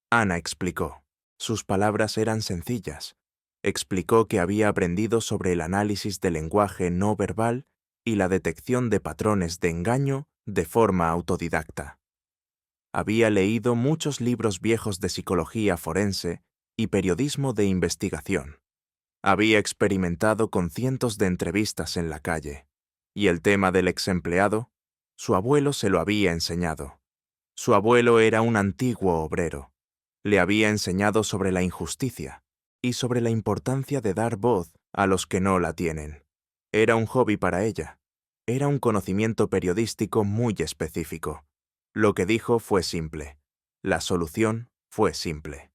Ana explicó. Sus palabras eran sencillas. Explicó que había aprendido sobre el análisis del lenguaje no verbal y la detección de patrones de engaño de forma autodidacta. Había leído muchos libros viejos de psicología forense y periodismo de investigación. Había experimentado con cientos de entrevistas en la calle. Y el tema del exempleado, su abuelo se lo había enseñado. Su abuelo era un antiguo obrero. Le había enseñado sobre la injusticia y sobre la importancia de dar voz a los que no la tienen. Era un hobby para ella. Era un conocimiento periodístico muy específico. Lo que dijo fue simple. La solución fue simple.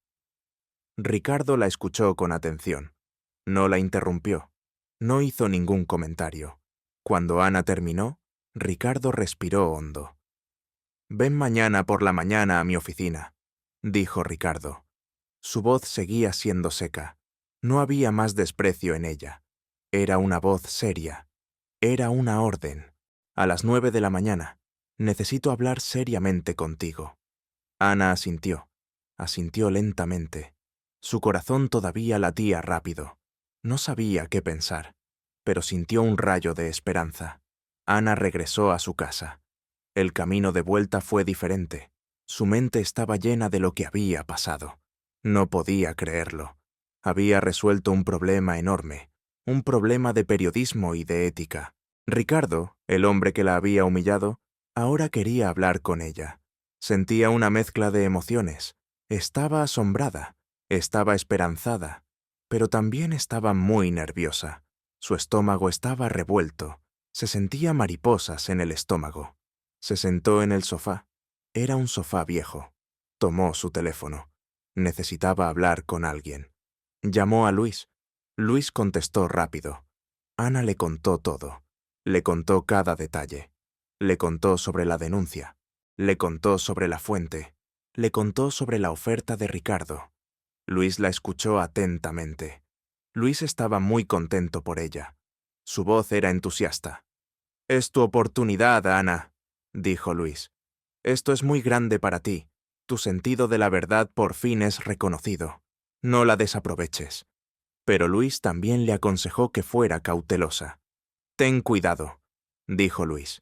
Ricardo la escuchó con atención. No la interrumpió. No hizo ningún comentario. Cuando Ana terminó, Ricardo respiró hondo. «Ven mañana por la mañana a mi oficina», dijo Ricardo. Su voz seguía siendo seca. No había más desprecio en ella. Era una voz seria. Era una orden. «A las 9 de la mañana. Necesito hablar seriamente contigo». Ana asintió. Asintió lentamente. Su corazón todavía latía rápido. No sabía qué pensar, pero sintió un rayo de esperanza. Ana regresó a su casa. El camino de vuelta fue diferente. Su mente estaba llena de lo que había pasado. No podía creerlo. Había resuelto un problema enorme, un problema de periodismo y de ética. Ricardo, el hombre que la había humillado, ahora quería hablar con ella. Sentía una mezcla de emociones. Estaba asombrada, estaba esperanzada, pero también estaba muy nerviosa. Su estómago estaba revuelto. Se sentía mariposas en el estómago. Se sentó en el sofá. Era un sofá viejo. Tomó su teléfono. Necesitaba hablar con alguien. Llamó a Luis. Luis contestó rápido. Ana le contó todo. Le contó cada detalle. Le contó sobre la denuncia. Le contó sobre la fuente. Le contó sobre la oferta de Ricardo. Luis la escuchó atentamente. Luis estaba muy contento por ella. Su voz era entusiasta. «Es tu oportunidad, Ana», dijo Luis. «Esto es muy grande para ti. Tu sentido de la verdad por fin es reconocido. No la desaproveches». Pero Luis también le aconsejó que fuera cautelosa. «Ten cuidado», dijo Luis.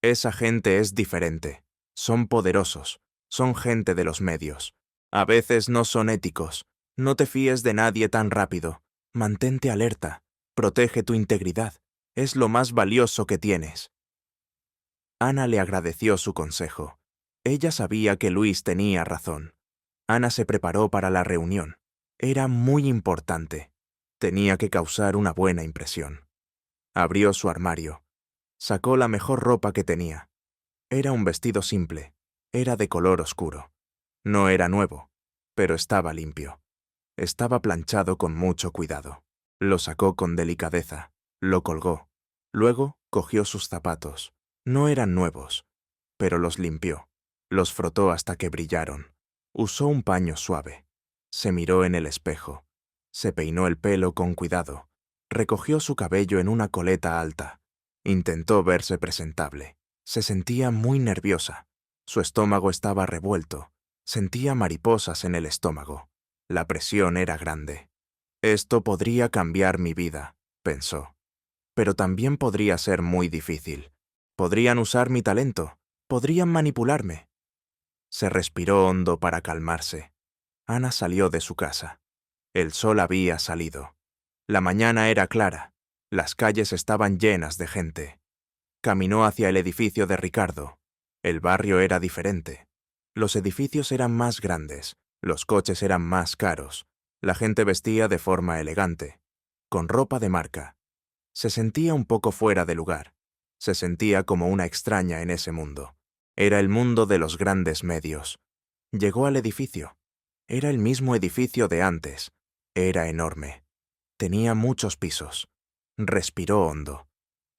«Esa gente es diferente. Son poderosos. Son gente de los medios. A veces no son éticos. No te fíes de nadie tan rápido. Mantente alerta. Protege tu integridad. Es lo más valioso que tienes». Ana le agradeció su consejo. Ella sabía que Luis tenía razón. Ana se preparó para la reunión. Era muy importante. Tenía que causar una buena impresión. Abrió su armario. Sacó la mejor ropa que tenía. Era un vestido simple. Era de color oscuro. No era nuevo, pero estaba limpio. Estaba planchado con mucho cuidado. Lo sacó con delicadeza. Lo colgó. Luego cogió sus zapatos. No eran nuevos, pero los limpió. Los frotó hasta que brillaron. Usó un paño suave. Se miró en el espejo. Se peinó el pelo con cuidado. Recogió su cabello en una coleta alta. Intentó verse presentable. Se sentía muy nerviosa. Su estómago estaba revuelto. Sentía mariposas en el estómago. La presión era grande. «Esto podría cambiar mi vida», pensó. «Pero también podría ser muy difícil. Podrían usar mi talento. Podrían manipularme». Se respiró hondo para calmarse. Ana salió de su casa. El sol había salido. La mañana era clara. Las calles estaban llenas de gente. Caminó hacia el edificio de Ricardo. El barrio era diferente. Los edificios eran más grandes. Los coches eran más caros. La gente vestía de forma elegante, con ropa de marca. Se sentía un poco fuera de lugar. Se sentía como una extraña en ese mundo. Era el mundo de los grandes medios. Llegó al edificio. Era el mismo edificio de antes. Era enorme. Tenía muchos pisos. Respiró hondo.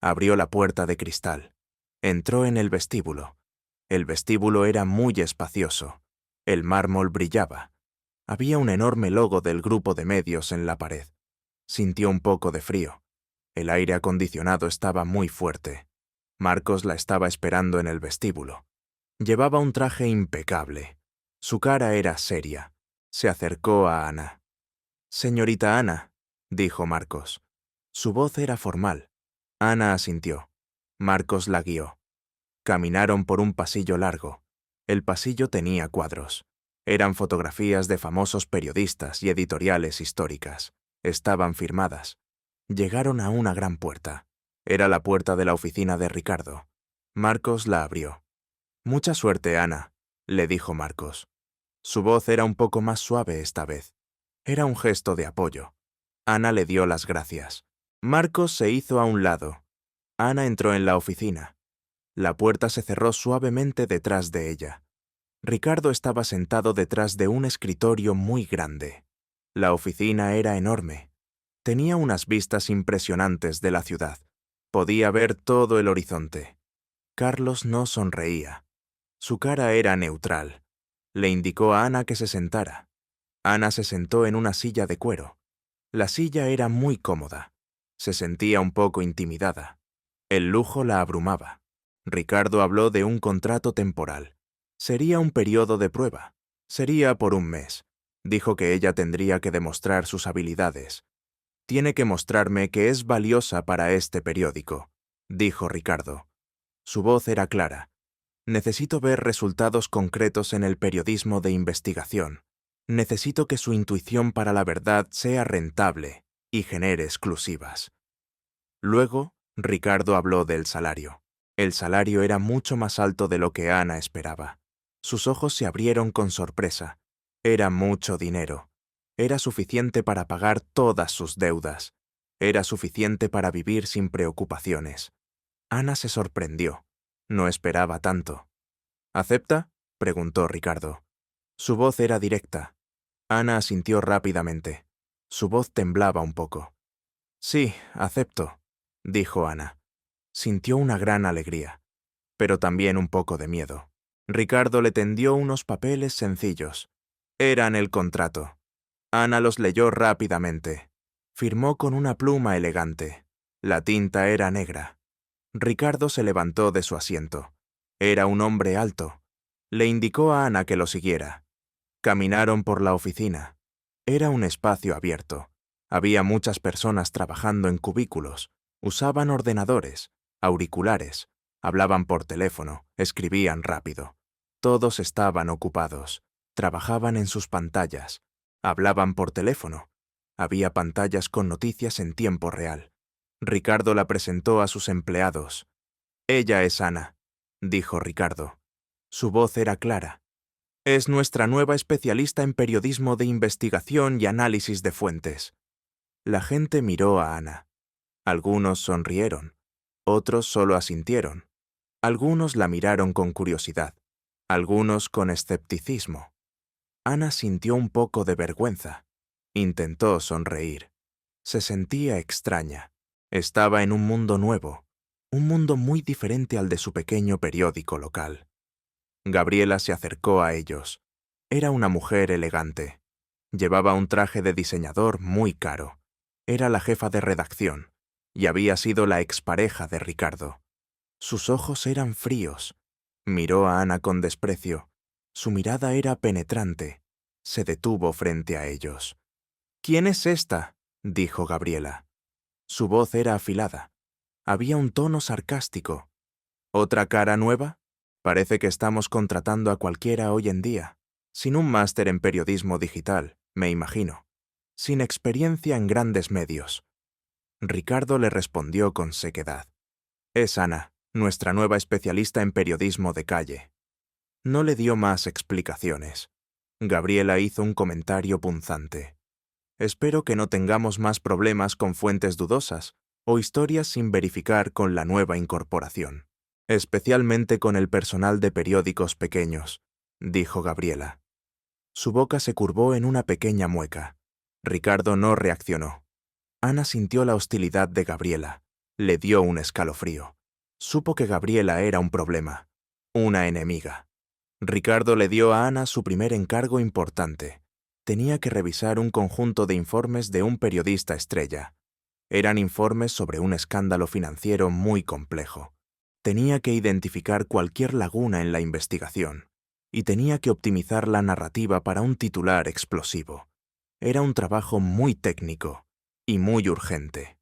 Abrió la puerta de cristal. Entró en el vestíbulo. El vestíbulo era muy espacioso. El mármol brillaba. Había un enorme logo del grupo de medios en la pared. Sintió un poco de frío. El aire acondicionado estaba muy fuerte. Marcos la estaba esperando en el vestíbulo. Llevaba un traje impecable. Su cara era seria. Se acercó a Ana. «Señorita Ana», dijo Marcos. Su voz era formal. Ana asintió. Marcos la guió. Caminaron por un pasillo largo. El pasillo tenía cuadros. Eran fotografías de famosos periodistas y editoriales históricas. Estaban firmadas. Llegaron a una gran puerta. Era la puerta de la oficina de Ricardo. Marcos la abrió. «Mucha suerte, Ana», le dijo Marcos. Su voz era un poco más suave esta vez. Era un gesto de apoyo. Ana le dio las gracias. Marcos se hizo a un lado. Ana entró en la oficina. La puerta se cerró suavemente detrás de ella. Ricardo estaba sentado detrás de un escritorio muy grande. La oficina era enorme. Tenía unas vistas impresionantes de la ciudad. Podía ver todo el horizonte. Carlos no sonreía. Su cara era neutral. Le indicó a Ana que se sentara. Ana se sentó en una silla de cuero. La silla era muy cómoda. Se sentía un poco intimidada. El lujo la abrumaba. Ricardo habló de un contrato temporal. Sería un periodo de prueba. Sería por un mes. Dijo que ella tendría que demostrar sus habilidades. «Tiene que mostrarme que es valiosa para este periódico», dijo Ricardo. Su voz era clara. «Necesito ver resultados concretos en el periodismo de investigación. Necesito que su intuición para la verdad sea rentable y genere exclusivas». Luego, Ricardo habló del salario. El salario era mucho más alto de lo que Ana esperaba. Sus ojos se abrieron con sorpresa. Era mucho dinero. Era suficiente para pagar todas sus deudas. Era suficiente para vivir sin preocupaciones. Ana se sorprendió. No esperaba tanto. «¿Acepta?», preguntó Ricardo. Su voz era directa. Ana asintió rápidamente. Su voz temblaba un poco. Sí, acepto, dijo Ana. Sintió una gran alegría, pero también un poco de miedo. Ricardo le tendió unos papeles sencillos. Eran el contrato. Ana los leyó rápidamente. Firmó con una pluma elegante. La tinta era negra. Ricardo se levantó de su asiento. Era un hombre alto. Le indicó a Ana que lo siguiera. Caminaron por la oficina. Era un espacio abierto. Había muchas personas trabajando en cubículos. Usaban ordenadores, auriculares, hablaban por teléfono, escribían rápido. Todos estaban ocupados. Trabajaban en sus pantallas. Hablaban por teléfono. Había pantallas con noticias en tiempo real. Ricardo la presentó a sus empleados. Ella es Ana, dijo Ricardo. Su voz era clara. Es nuestra nueva especialista en periodismo de investigación y análisis de fuentes. La gente miró a Ana. Algunos sonrieron, otros solo asintieron. Algunos la miraron con curiosidad, algunos con escepticismo. Ana sintió un poco de vergüenza. Intentó sonreír. Se sentía extraña. Estaba en un mundo nuevo, un mundo muy diferente al de su pequeño periódico local. Gabriela se acercó a ellos. Era una mujer elegante. Llevaba un traje de diseñador muy caro. Era la jefa de redacción, y había sido la expareja de Ricardo. Sus ojos eran fríos. Miró a Ana con desprecio. Su mirada era penetrante. Se detuvo frente a ellos. «¿Quién es esta?», dijo Gabriela. Su voz era afilada. Había un tono sarcástico. «¿Otra cara nueva? Parece que estamos contratando a cualquiera hoy en día, sin un máster en periodismo digital, me imagino, sin experiencia en grandes medios». Ricardo le respondió con sequedad. «Es Ana, nuestra nueva especialista en periodismo de calle». No le dio más explicaciones. Gabriela hizo un comentario punzante. «Espero que no tengamos más problemas con fuentes dudosas o historias sin verificar con la nueva incorporación. Especialmente con el personal de periódicos pequeños», dijo Gabriela. Su boca se curvó en una pequeña mueca. Ricardo no reaccionó. Ana sintió la hostilidad de Gabriela. Le dio un escalofrío. Supo que Gabriela era un problema, una enemiga. Ricardo le dio a Ana su primer encargo importante. Tenía que revisar un conjunto de informes de un periodista estrella. Eran informes sobre un escándalo financiero muy complejo. Tenía que identificar cualquier laguna en la investigación, y tenía que optimizar la narrativa para un titular explosivo. Era un trabajo muy técnico y muy urgente.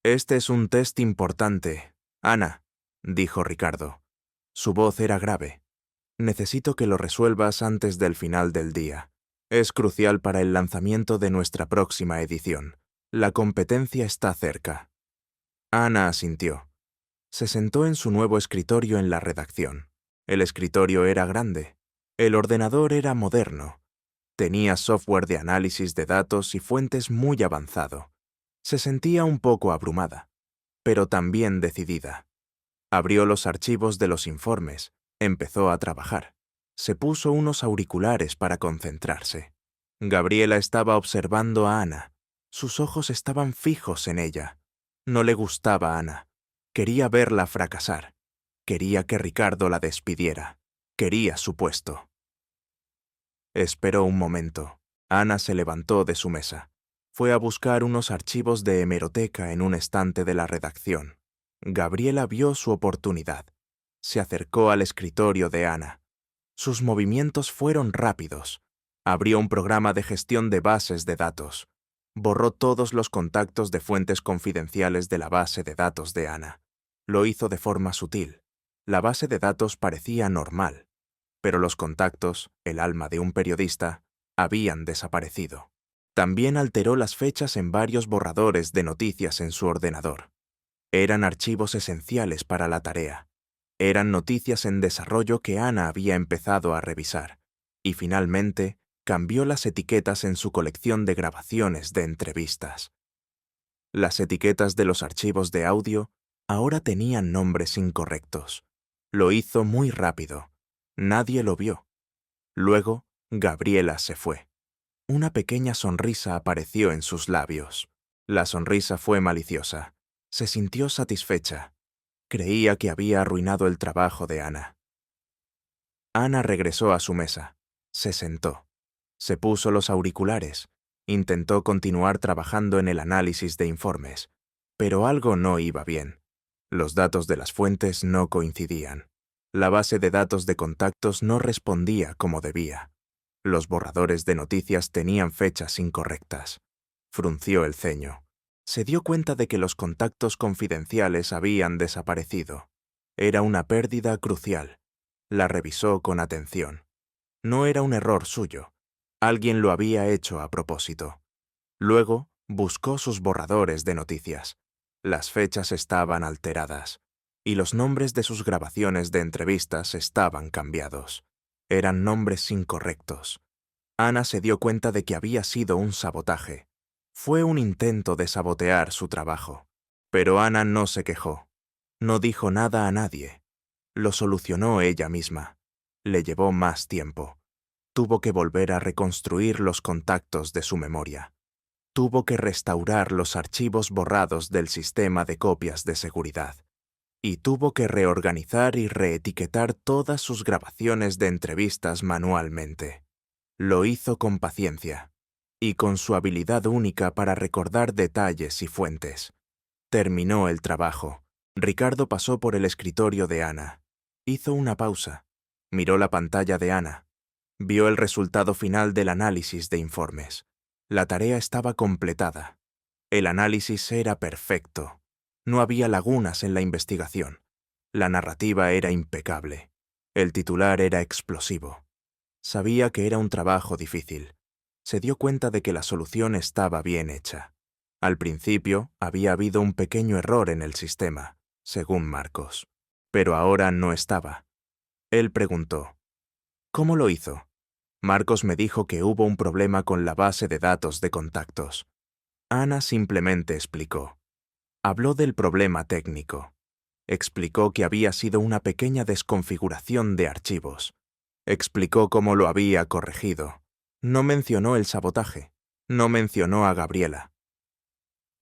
«Este es un test importante, Ana», dijo Ricardo. Su voz era grave. «Necesito que lo resuelvas antes del final del día. Es crucial para el lanzamiento de nuestra próxima edición. La competencia está cerca». Ana asintió. Se sentó en su nuevo escritorio en la redacción. El escritorio era grande. El ordenador era moderno. Tenía software de análisis de datos y fuentes muy avanzado. Se sentía un poco abrumada, pero también decidida. Abrió los archivos de los informes. Empezó a trabajar. Se puso unos auriculares para concentrarse. Gabriela estaba observando a Ana. Sus ojos estaban fijos en ella. No le gustaba a Ana. Quería verla fracasar. Quería que Ricardo la despidiera. Quería su puesto. Esperó un momento. Ana se levantó de su mesa. Fue a buscar unos archivos de hemeroteca en un estante de la redacción. Gabriela vio su oportunidad. Se acercó al escritorio de Ana. Sus movimientos fueron rápidos. Abrió un programa de gestión de bases de datos. Borró todos los contactos de fuentes confidenciales de la base de datos de Ana. Lo hizo de forma sutil. La base de datos parecía normal, pero los contactos, el alma de un periodista, habían desaparecido. También alteró las fechas en varios borradores de noticias en su ordenador. Eran archivos esenciales para la tarea. Eran noticias en desarrollo que Ana había empezado a revisar. Y finalmente, cambió las etiquetas en su colección de grabaciones de entrevistas. Las etiquetas de los archivos de audio ahora tenían nombres incorrectos. Lo hizo muy rápido. Nadie lo vio. Luego, Gabriela se fue. Una pequeña sonrisa apareció en sus labios. La sonrisa fue maliciosa. Se sintió satisfecha. Creía que había arruinado el trabajo de Ana. Ana regresó a su mesa. Se sentó. Se puso los auriculares. Intentó continuar trabajando en el análisis de informes. Pero algo no iba bien. Los datos de las fuentes no coincidían. La base de datos de contactos no respondía como debía. Los borradores de noticias tenían fechas incorrectas. Frunció el ceño. Se dio cuenta de que los contactos confidenciales habían desaparecido. Era una pérdida crucial. La revisó con atención. No era un error suyo. Alguien lo había hecho a propósito. Luego, buscó sus borradores de noticias. Las fechas estaban alteradas, y los nombres de sus grabaciones de entrevistas estaban cambiados. Eran nombres incorrectos. Ana se dio cuenta de que había sido un sabotaje. Fue un intento de sabotear su trabajo. Pero Ana no se quejó. No dijo nada a nadie. Lo solucionó ella misma. Le llevó más tiempo. Tuvo que volver a reconstruir los contactos de su memoria. Tuvo que restaurar los archivos borrados del sistema de copias de seguridad. Y tuvo que reorganizar y reetiquetar todas sus grabaciones de entrevistas manualmente. Lo hizo con paciencia y con su habilidad única para recordar detalles y fuentes. Terminó el trabajo. Ricardo pasó por el escritorio de Ana. Hizo una pausa. Miró la pantalla de Ana. Vio el resultado final del análisis de informes. La tarea estaba completada. El análisis era perfecto. No había lagunas en la investigación. La narrativa era impecable. El titular era explosivo. Sabía que era un trabajo difícil. Se dio cuenta de que la solución estaba bien hecha. Al principio había habido un pequeño error en el sistema, según Marcos. Pero ahora no estaba. Él preguntó, ¿cómo lo hizo? Marcos me dijo que hubo un problema con la base de datos de contactos. Ana simplemente explicó. Habló del problema técnico. Explicó que había sido una pequeña desconfiguración de archivos. Explicó cómo lo había corregido. No mencionó el sabotaje. No mencionó a Gabriela.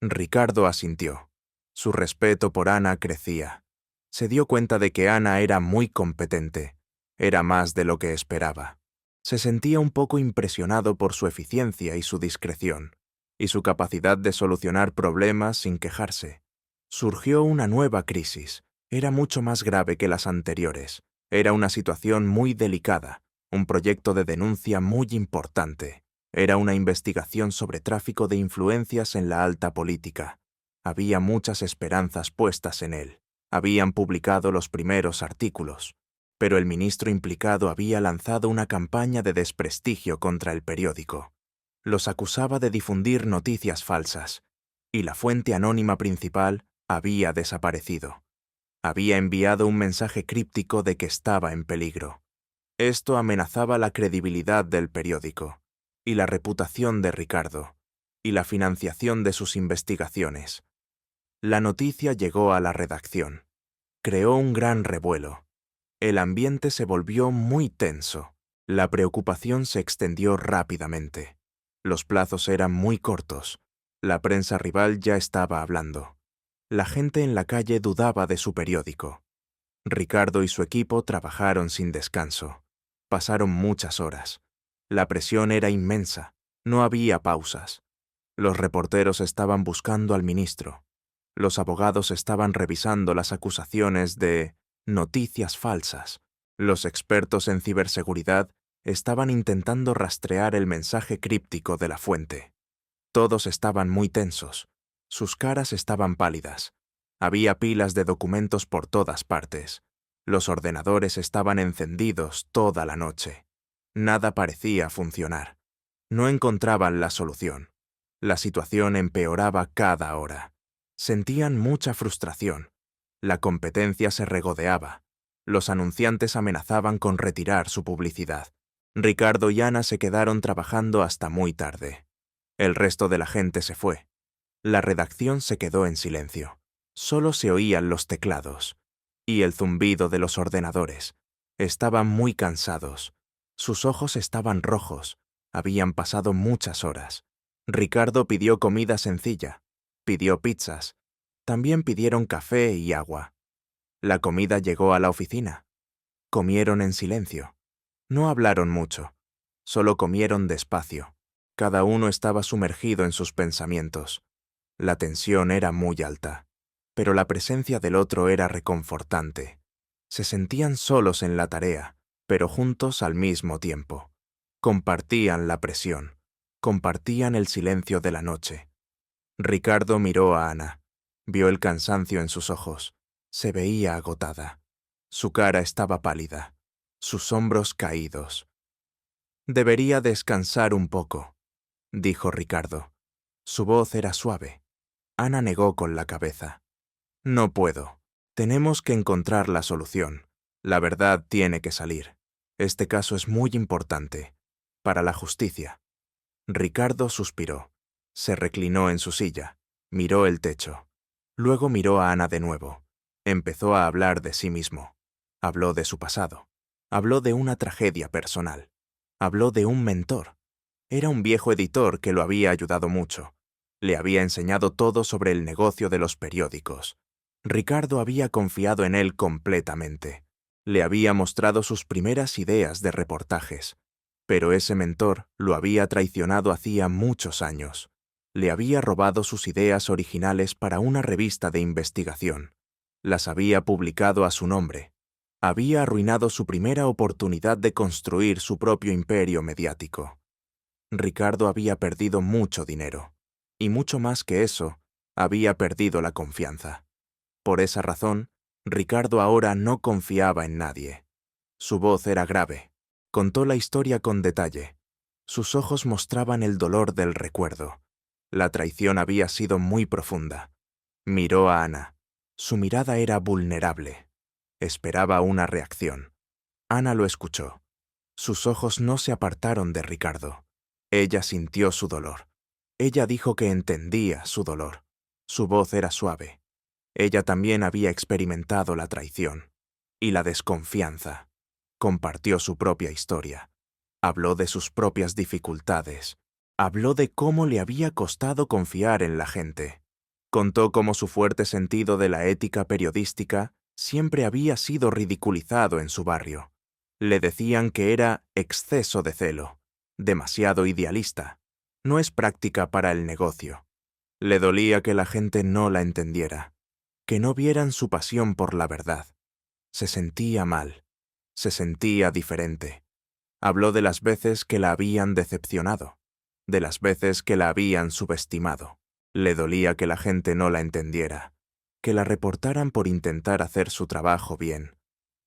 Ricardo asintió. Su respeto por Ana crecía. Se dio cuenta de que Ana era muy competente. Era más de lo que esperaba. Se sentía un poco impresionado por su eficiencia y su discreción, y su capacidad de solucionar problemas sin quejarse. Surgió una nueva crisis. Era mucho más grave que las anteriores. Era una situación muy delicada, un proyecto de denuncia muy importante. Era una investigación sobre tráfico de influencias en la alta política. Había muchas esperanzas puestas en él. Habían publicado los primeros artículos. Pero el ministro implicado había lanzado una campaña de desprestigio contra el periódico. Los acusaba de difundir noticias falsas, y la fuente anónima principal había desaparecido. Había enviado un mensaje críptico de que estaba en peligro. Esto amenazaba la credibilidad del periódico, y la reputación de Ricardo, y la financiación de sus investigaciones. La noticia llegó a la redacción. Creó un gran revuelo. El ambiente se volvió muy tenso. La preocupación se extendió rápidamente. Los plazos eran muy cortos. La prensa rival ya estaba hablando. La gente en la calle dudaba de su periódico. Ricardo y su equipo trabajaron sin descanso. Pasaron muchas horas. La presión era inmensa. No había pausas. Los reporteros estaban buscando al ministro. Los abogados estaban revisando las acusaciones de noticias falsas. Los expertos en ciberseguridad estaban intentando rastrear el mensaje críptico de la fuente. Todos estaban muy tensos. Sus caras estaban pálidas. Había pilas de documentos por todas partes. Los ordenadores estaban encendidos toda la noche. Nada parecía funcionar. No encontraban la solución. La situación empeoraba cada hora. Sentían mucha frustración. La competencia se regodeaba. Los anunciantes amenazaban con retirar su publicidad. Ricardo y Ana se quedaron trabajando hasta muy tarde. El resto de la gente se fue. La redacción se quedó en silencio. Solo se oían los teclados y el zumbido de los ordenadores. Estaban muy cansados. Sus ojos estaban rojos. Habían pasado muchas horas. Ricardo pidió comida sencilla, pidió pizzas, también pidieron café y agua. La comida llegó a la oficina. Comieron en silencio. No hablaron mucho, solo comieron despacio. Cada uno estaba sumergido en sus pensamientos. La tensión era muy alta, pero la presencia del otro era reconfortante. Se sentían solos en la tarea, pero juntos al mismo tiempo. Compartían la presión, compartían el silencio de la noche. Ricardo miró a Ana, vio el cansancio en sus ojos. Se veía agotada. Su cara estaba pálida, sus hombros caídos. Debería descansar un poco, dijo Ricardo. Su voz era suave. Ana negó con la cabeza. No puedo. Tenemos que encontrar la solución. La verdad tiene que salir. Este caso es muy importante. Para la justicia. Ricardo suspiró. Se reclinó en su silla. Miró el techo. Luego miró a Ana de nuevo. Empezó a hablar de sí mismo. Habló de su pasado. Habló de una tragedia personal. Habló de un mentor. Era un viejo editor que lo había ayudado mucho. Le había enseñado todo sobre el negocio de los periódicos. Ricardo había confiado en él completamente. Le había mostrado sus primeras ideas de reportajes. Pero ese mentor lo había traicionado hacía muchos años. Le había robado sus ideas originales para una revista de investigación. Las había publicado a su nombre. Había arruinado su primera oportunidad de construir su propio imperio mediático. Ricardo había perdido mucho dinero. Y mucho más que eso, había perdido la confianza. Por esa razón, Ricardo ahora no confiaba en nadie. Su voz era grave. Contó la historia con detalle. Sus ojos mostraban el dolor del recuerdo. La traición había sido muy profunda. Miró a Ana. Su mirada era vulnerable. Esperaba una reacción. Ana lo escuchó. Sus ojos no se apartaron de Ricardo. Ella sintió su dolor. Ella dijo que entendía su dolor. Su voz era suave. Ella también había experimentado la traición y la desconfianza. Compartió su propia historia. Habló de sus propias dificultades. Habló de cómo le había costado confiar en la gente. Contó cómo su fuerte sentido de la ética periodística siempre había sido ridiculizado en su barrio. Le decían que era exceso de celo, demasiado idealista. No es práctica para el negocio. Le dolía que la gente no la entendiera, que no vieran su pasión por la verdad. Se sentía mal, se sentía diferente. Habló de las veces que la habían decepcionado, de las veces que la habían subestimado. Le dolía que la gente no la entendiera, que la reportaran por intentar hacer su trabajo bien.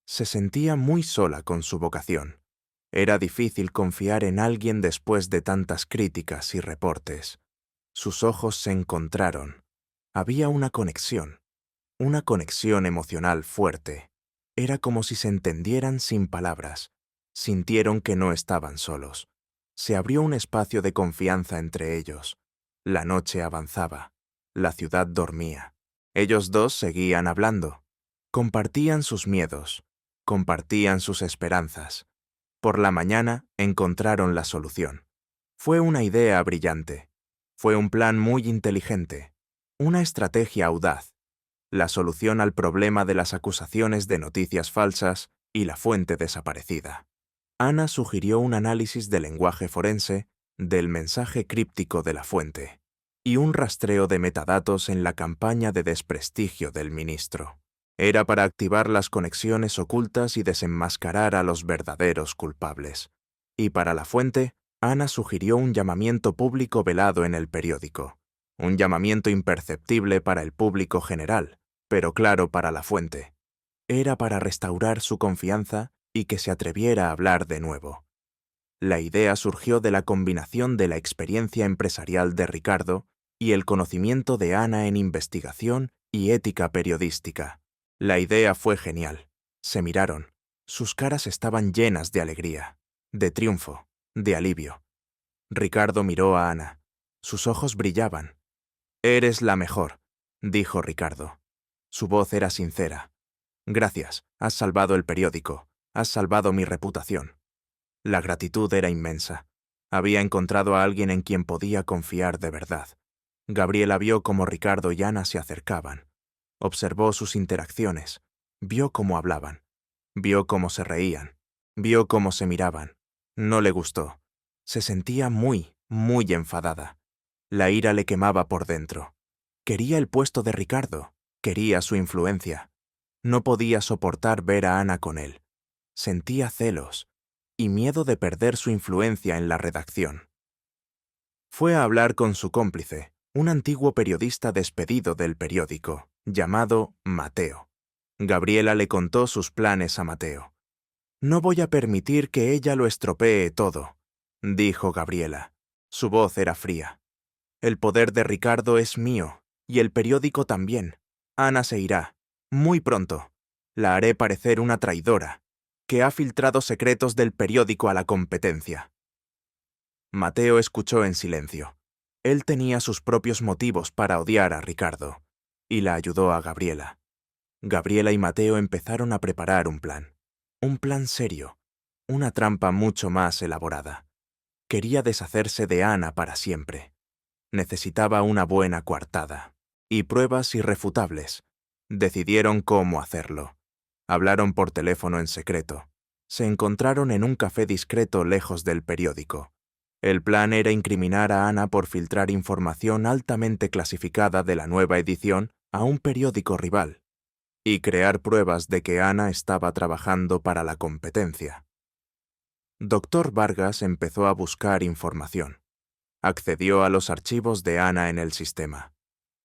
Se sentía muy sola con su vocación. Era difícil confiar en alguien después de tantas críticas y reportes. Sus ojos se encontraron. Había una conexión emocional fuerte. Era como si se entendieran sin palabras. Sintieron que no estaban solos. Se abrió un espacio de confianza entre ellos. La noche avanzaba. La ciudad dormía. Ellos dos seguían hablando. Compartían sus miedos. Compartían sus esperanzas. Por la mañana encontraron la solución. Fue una idea brillante. Fue un plan muy inteligente. Una estrategia audaz. La solución al problema de las acusaciones de noticias falsas y la fuente desaparecida. Ana sugirió un análisis del lenguaje forense, del mensaje críptico de la fuente, y un rastreo de metadatos en la campaña de desprestigio del ministro. Era para activar las conexiones ocultas y desenmascarar a los verdaderos culpables. Y para la fuente, Ana sugirió un llamamiento público velado en el periódico. Un llamamiento imperceptible para el público general, pero claro para la fuente. Era para restaurar su confianza y que se atreviera a hablar de nuevo. La idea surgió de la combinación de la experiencia empresarial de Ricardo y el conocimiento de Ana en investigación y ética periodística. La idea fue genial. Se miraron. Sus caras estaban llenas de alegría, de triunfo, de alivio. Ricardo miró a Ana. Sus ojos brillaban. «Eres la mejor», dijo Ricardo. Su voz era sincera. «Gracias, has salvado el periódico, has salvado mi reputación». La gratitud era inmensa. Había encontrado a alguien en quien podía confiar de verdad. Gabriela vio cómo Ricardo y Ana se acercaban. Observó sus interacciones. Vio cómo hablaban. Vio cómo se reían. Vio cómo se miraban. No le gustó. Se sentía muy, muy enfadada. La ira le quemaba por dentro. Quería el puesto de Ricardo. Quería su influencia. No podía soportar ver a Ana con él. Sentía celos y miedo de perder su influencia en la redacción. Fue a hablar con su cómplice, un antiguo periodista despedido del periódico, llamado Mateo. Gabriela le contó sus planes a Mateo. «No voy a permitir que ella lo estropee todo», dijo Gabriela. Su voz era fría. «El poder de Ricardo es mío, y el periódico también. Ana se irá, muy pronto. La haré parecer una traidora, que ha filtrado secretos del periódico a la competencia». Mateo escuchó en silencio. Él tenía sus propios motivos para odiar a Ricardo, y la ayudó a Gabriela. Gabriela y Mateo empezaron a preparar un plan serio, una trampa mucho más elaborada. Quería deshacerse de Ana para siempre. Necesitaba una buena coartada y pruebas irrefutables. Decidieron cómo hacerlo. Hablaron por teléfono en secreto. Se encontraron en un café discreto lejos del periódico. El plan era incriminar a Ana por filtrar información altamente clasificada de la nueva edición a un periódico rival y crear pruebas de que Ana estaba trabajando para la competencia. Dr. Vargas empezó a buscar información. Accedió a los archivos de Ana en el sistema.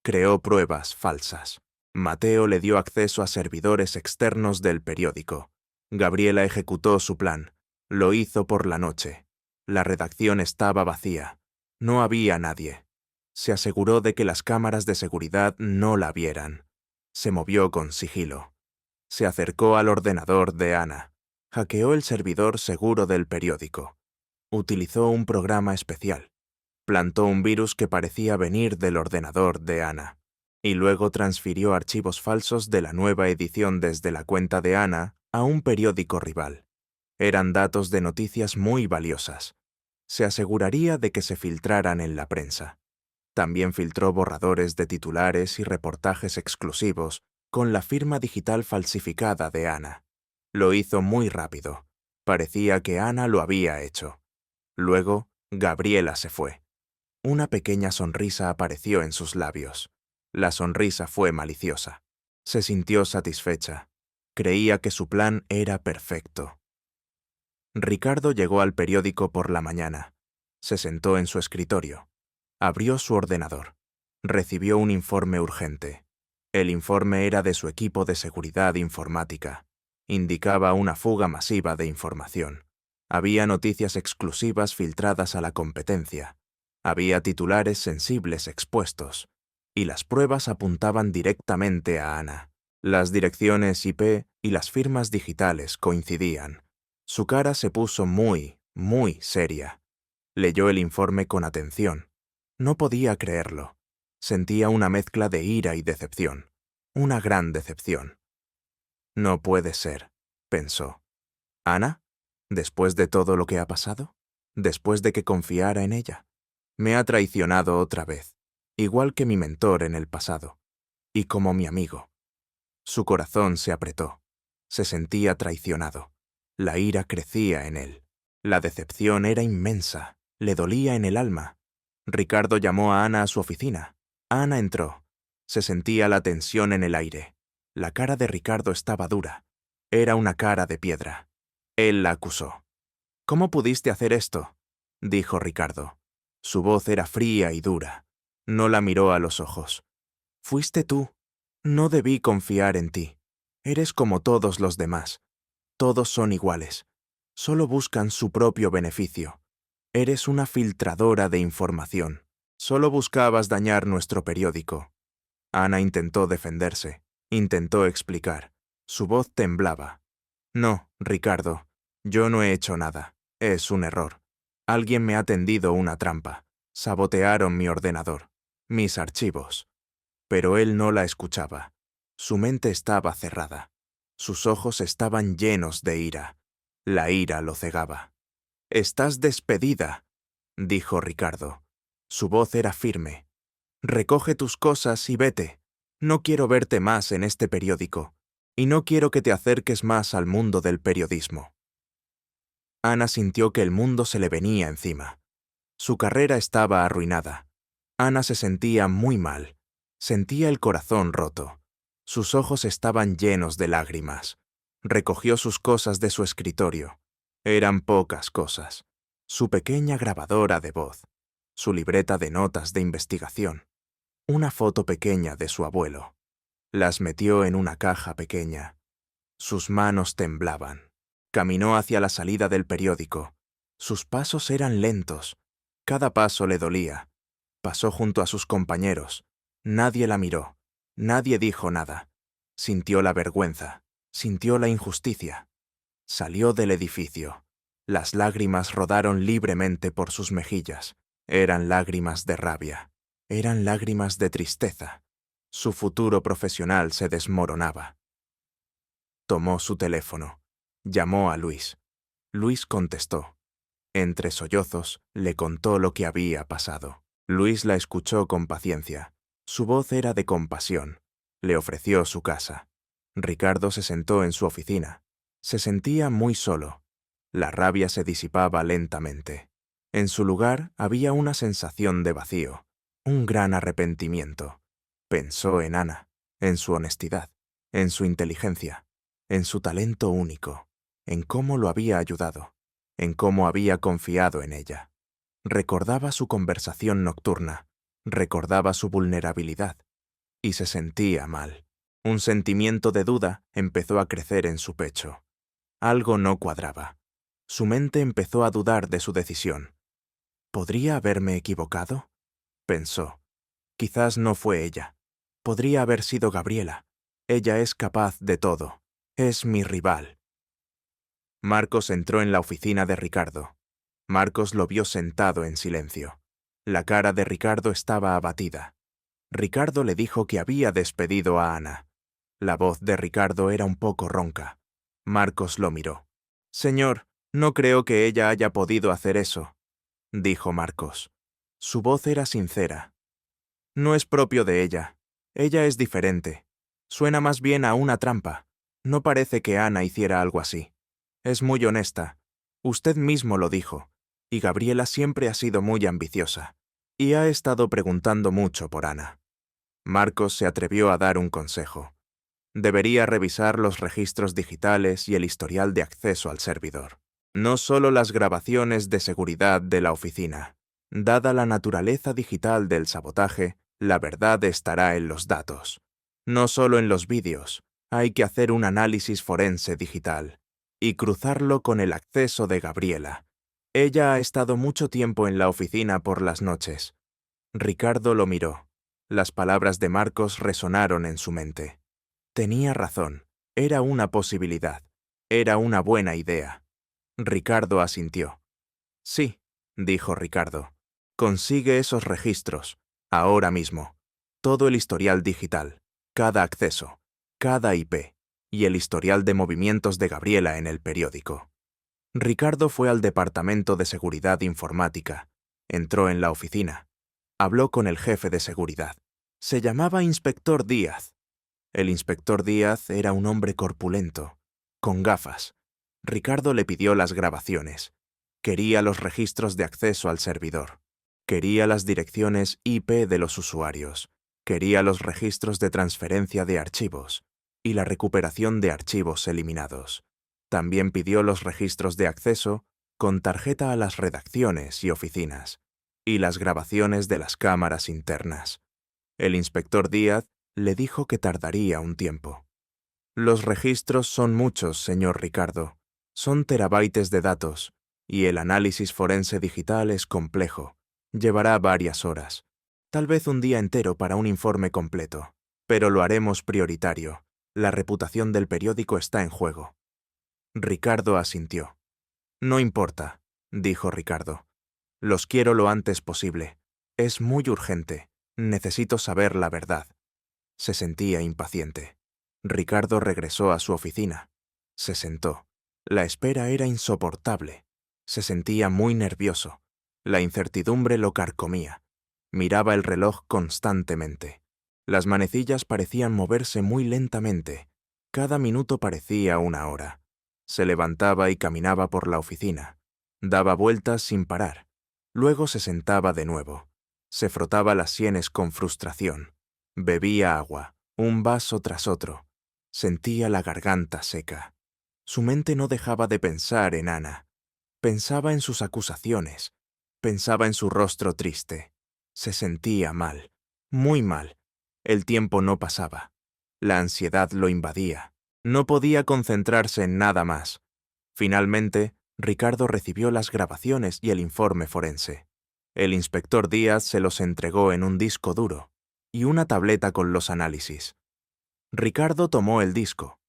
Creó pruebas falsas. Mateo le dio acceso a servidores externos del periódico. Gabriela ejecutó su plan. Lo hizo por la noche. La redacción estaba vacía. No había nadie. Se aseguró de que las cámaras de seguridad no la vieran. Se movió con sigilo. Se acercó al ordenador de Ana. Hackeó el servidor seguro del periódico. Utilizó un programa especial. Plantó un virus que parecía venir del ordenador de Ana. Y luego transfirió archivos falsos de la nueva edición desde la cuenta de Ana a un periódico rival. Eran datos de noticias muy valiosas. Se aseguraría de que se filtraran en la prensa. También filtró borradores de titulares y reportajes exclusivos con la firma digital falsificada de Ana. Lo hizo muy rápido. Parecía que Ana lo había hecho. Luego, Gabriela se fue. Una pequeña sonrisa apareció en sus labios. La sonrisa fue maliciosa. Se sintió satisfecha. Creía que su plan era perfecto. Ricardo llegó al periódico por la mañana. Se sentó en su escritorio. Abrió su ordenador. Recibió un informe urgente. El informe era de su equipo de seguridad informática. Indicaba una fuga masiva de información. Había noticias exclusivas filtradas a la competencia. Había titulares sensibles expuestos. Y las pruebas apuntaban directamente a Ana. Las direcciones IP y las firmas digitales coincidían. Su cara se puso muy, muy seria. Leyó el informe con atención. No podía creerlo. Sentía una mezcla de ira y decepción. Una gran decepción. No puede ser, pensó. ¿Ana? ¿Después de todo lo que ha pasado? ¿Después de que confiara en ella? Me ha traicionado otra vez, igual que mi mentor en el pasado, y como mi amigo. Su corazón se apretó. Se sentía traicionado. La ira crecía en él. La decepción era inmensa. Le dolía en el alma. Ricardo llamó a Ana a su oficina. Ana entró. Se sentía la tensión en el aire. La cara de Ricardo estaba dura. Era una cara de piedra. Él la acusó. «¿Cómo pudiste hacer esto?», dijo Ricardo. Su voz era fría y dura. No la miró a los ojos. «Fuiste tú. No debí confiar en ti. Eres como todos los demás. Todos son iguales. Solo buscan su propio beneficio. Eres una filtradora de información. Solo buscabas dañar nuestro periódico». Ana intentó defenderse. Intentó explicar. Su voz temblaba. «No, Ricardo. Yo no he hecho nada. Es un error. Alguien me ha tendido una trampa. Sabotearon mi ordenador, mis archivos». Pero él no la escuchaba. Su mente estaba cerrada. Sus ojos estaban llenos de ira. La ira lo cegaba. «Estás despedida», dijo Ricardo. Su voz era firme. Recoge tus cosas y vete. No quiero verte más en este periódico, y no quiero que te acerques más al mundo del periodismo. Ana sintió que el mundo se le venía encima. Su carrera estaba arruinada. Ana se sentía muy mal. Sentía el corazón roto. Sus ojos estaban llenos de lágrimas. Recogió sus cosas de su escritorio. Eran pocas cosas. Su pequeña grabadora de voz, su libreta de notas de investigación, una foto pequeña de su abuelo. Las metió en una caja pequeña. Sus manos temblaban. Caminó hacia la salida del periódico. Sus pasos eran lentos. Cada paso le dolía. Pasó junto a sus compañeros. Nadie la miró. Nadie dijo nada. Sintió la vergüenza. Sintió la injusticia. Salió del edificio. Las lágrimas rodaron libremente por sus mejillas. Eran lágrimas de rabia. Eran lágrimas de tristeza. Su futuro profesional se desmoronaba. Tomó su teléfono. Llamó a Luis. Luis contestó. Entre sollozos, le contó lo que había pasado. Luis la escuchó con paciencia. Su voz era de compasión. Le ofreció su casa. Ricardo se sentó en su oficina. Se sentía muy solo. La rabia se disipaba lentamente. En su lugar había una sensación de vacío, un gran arrepentimiento. Pensó en Ana, en su honestidad, en su inteligencia, en su talento único, en cómo lo había ayudado, en cómo había confiado en ella. Recordaba su conversación nocturna, recordaba su vulnerabilidad, y se sentía mal. Un sentimiento de duda empezó a crecer en su pecho. Algo no cuadraba. Su mente empezó a dudar de su decisión. ¿Podría haberme equivocado? Pensó. Quizás no fue ella. Podría haber sido Gabriela. Ella es capaz de todo. Es mi rival. Marcos entró en la oficina de Ricardo. Marcos lo vio sentado en silencio. La cara de Ricardo estaba abatida. Ricardo le dijo que había despedido a Ana. La voz de Ricardo era un poco ronca. Marcos lo miró. «Señor, no creo que ella haya podido hacer eso», dijo Marcos. Su voz era sincera. «No es propio de ella. Ella es diferente. Suena más bien a una trampa. No parece que Ana hiciera algo así. Es muy honesta. Usted mismo lo dijo. Y Gabriela siempre ha sido muy ambiciosa. Y ha estado preguntando mucho por Ana». Marcos se atrevió a dar un consejo. Debería revisar los registros digitales y el historial de acceso al servidor. No solo las grabaciones de seguridad de la oficina. Dada la naturaleza digital del sabotaje, la verdad estará en los datos. No solo en los vídeos. Hay que hacer un análisis forense digital y cruzarlo con el acceso de Gabriela. Ella ha estado mucho tiempo en la oficina por las noches. Ricardo lo miró. Las palabras de Marcos resonaron en su mente. Tenía razón. Era una posibilidad. Era una buena idea. Ricardo asintió. «Sí», dijo Ricardo. «Consigue esos registros, ahora mismo. Todo el historial digital, cada acceso, cada IP, y el historial de movimientos de Gabriela en el periódico». Ricardo fue al departamento de seguridad informática. Entró en la oficina. Habló con el jefe de seguridad. Se llamaba Inspector Díaz. El inspector Díaz era un hombre corpulento, con gafas. Ricardo le pidió las grabaciones. Quería los registros de acceso al servidor. Quería las direcciones IP de los usuarios. Quería los registros de transferencia de archivos y la recuperación de archivos eliminados. También pidió los registros de acceso con tarjeta a las redacciones y oficinas y las grabaciones de las cámaras internas. El inspector Díaz le dijo que tardaría un tiempo. «Los registros son muchos, señor Ricardo. Son terabytes de datos, y el análisis forense digital es complejo. Llevará varias horas, tal vez un día entero para un informe completo. Pero lo haremos prioritario. La reputación del periódico está en juego». Ricardo asintió. «No importa», dijo Ricardo. «Los quiero lo antes posible. Es muy urgente. Necesito saber la verdad». Se sentía impaciente. Ricardo regresó a su oficina. Se sentó. La espera era insoportable. Se sentía muy nervioso. La incertidumbre lo carcomía. Miraba el reloj constantemente. Las manecillas parecían moverse muy lentamente. Cada minuto parecía una hora. Se levantaba y caminaba por la oficina. Daba vueltas sin parar. Luego se sentaba de nuevo. Se frotaba las sienes con frustración. Bebía agua, un vaso tras otro. Sentía la garganta seca. Su mente no dejaba de pensar en Ana. Pensaba en sus acusaciones. Pensaba en su rostro triste. Se sentía mal, muy mal. El tiempo no pasaba. La ansiedad lo invadía. No podía concentrarse en nada más. Finalmente, Ricardo recibió las grabaciones y el informe forense. El inspector Díaz se los entregó en un disco duro y una tableta con los análisis. Ricardo tomó el disco.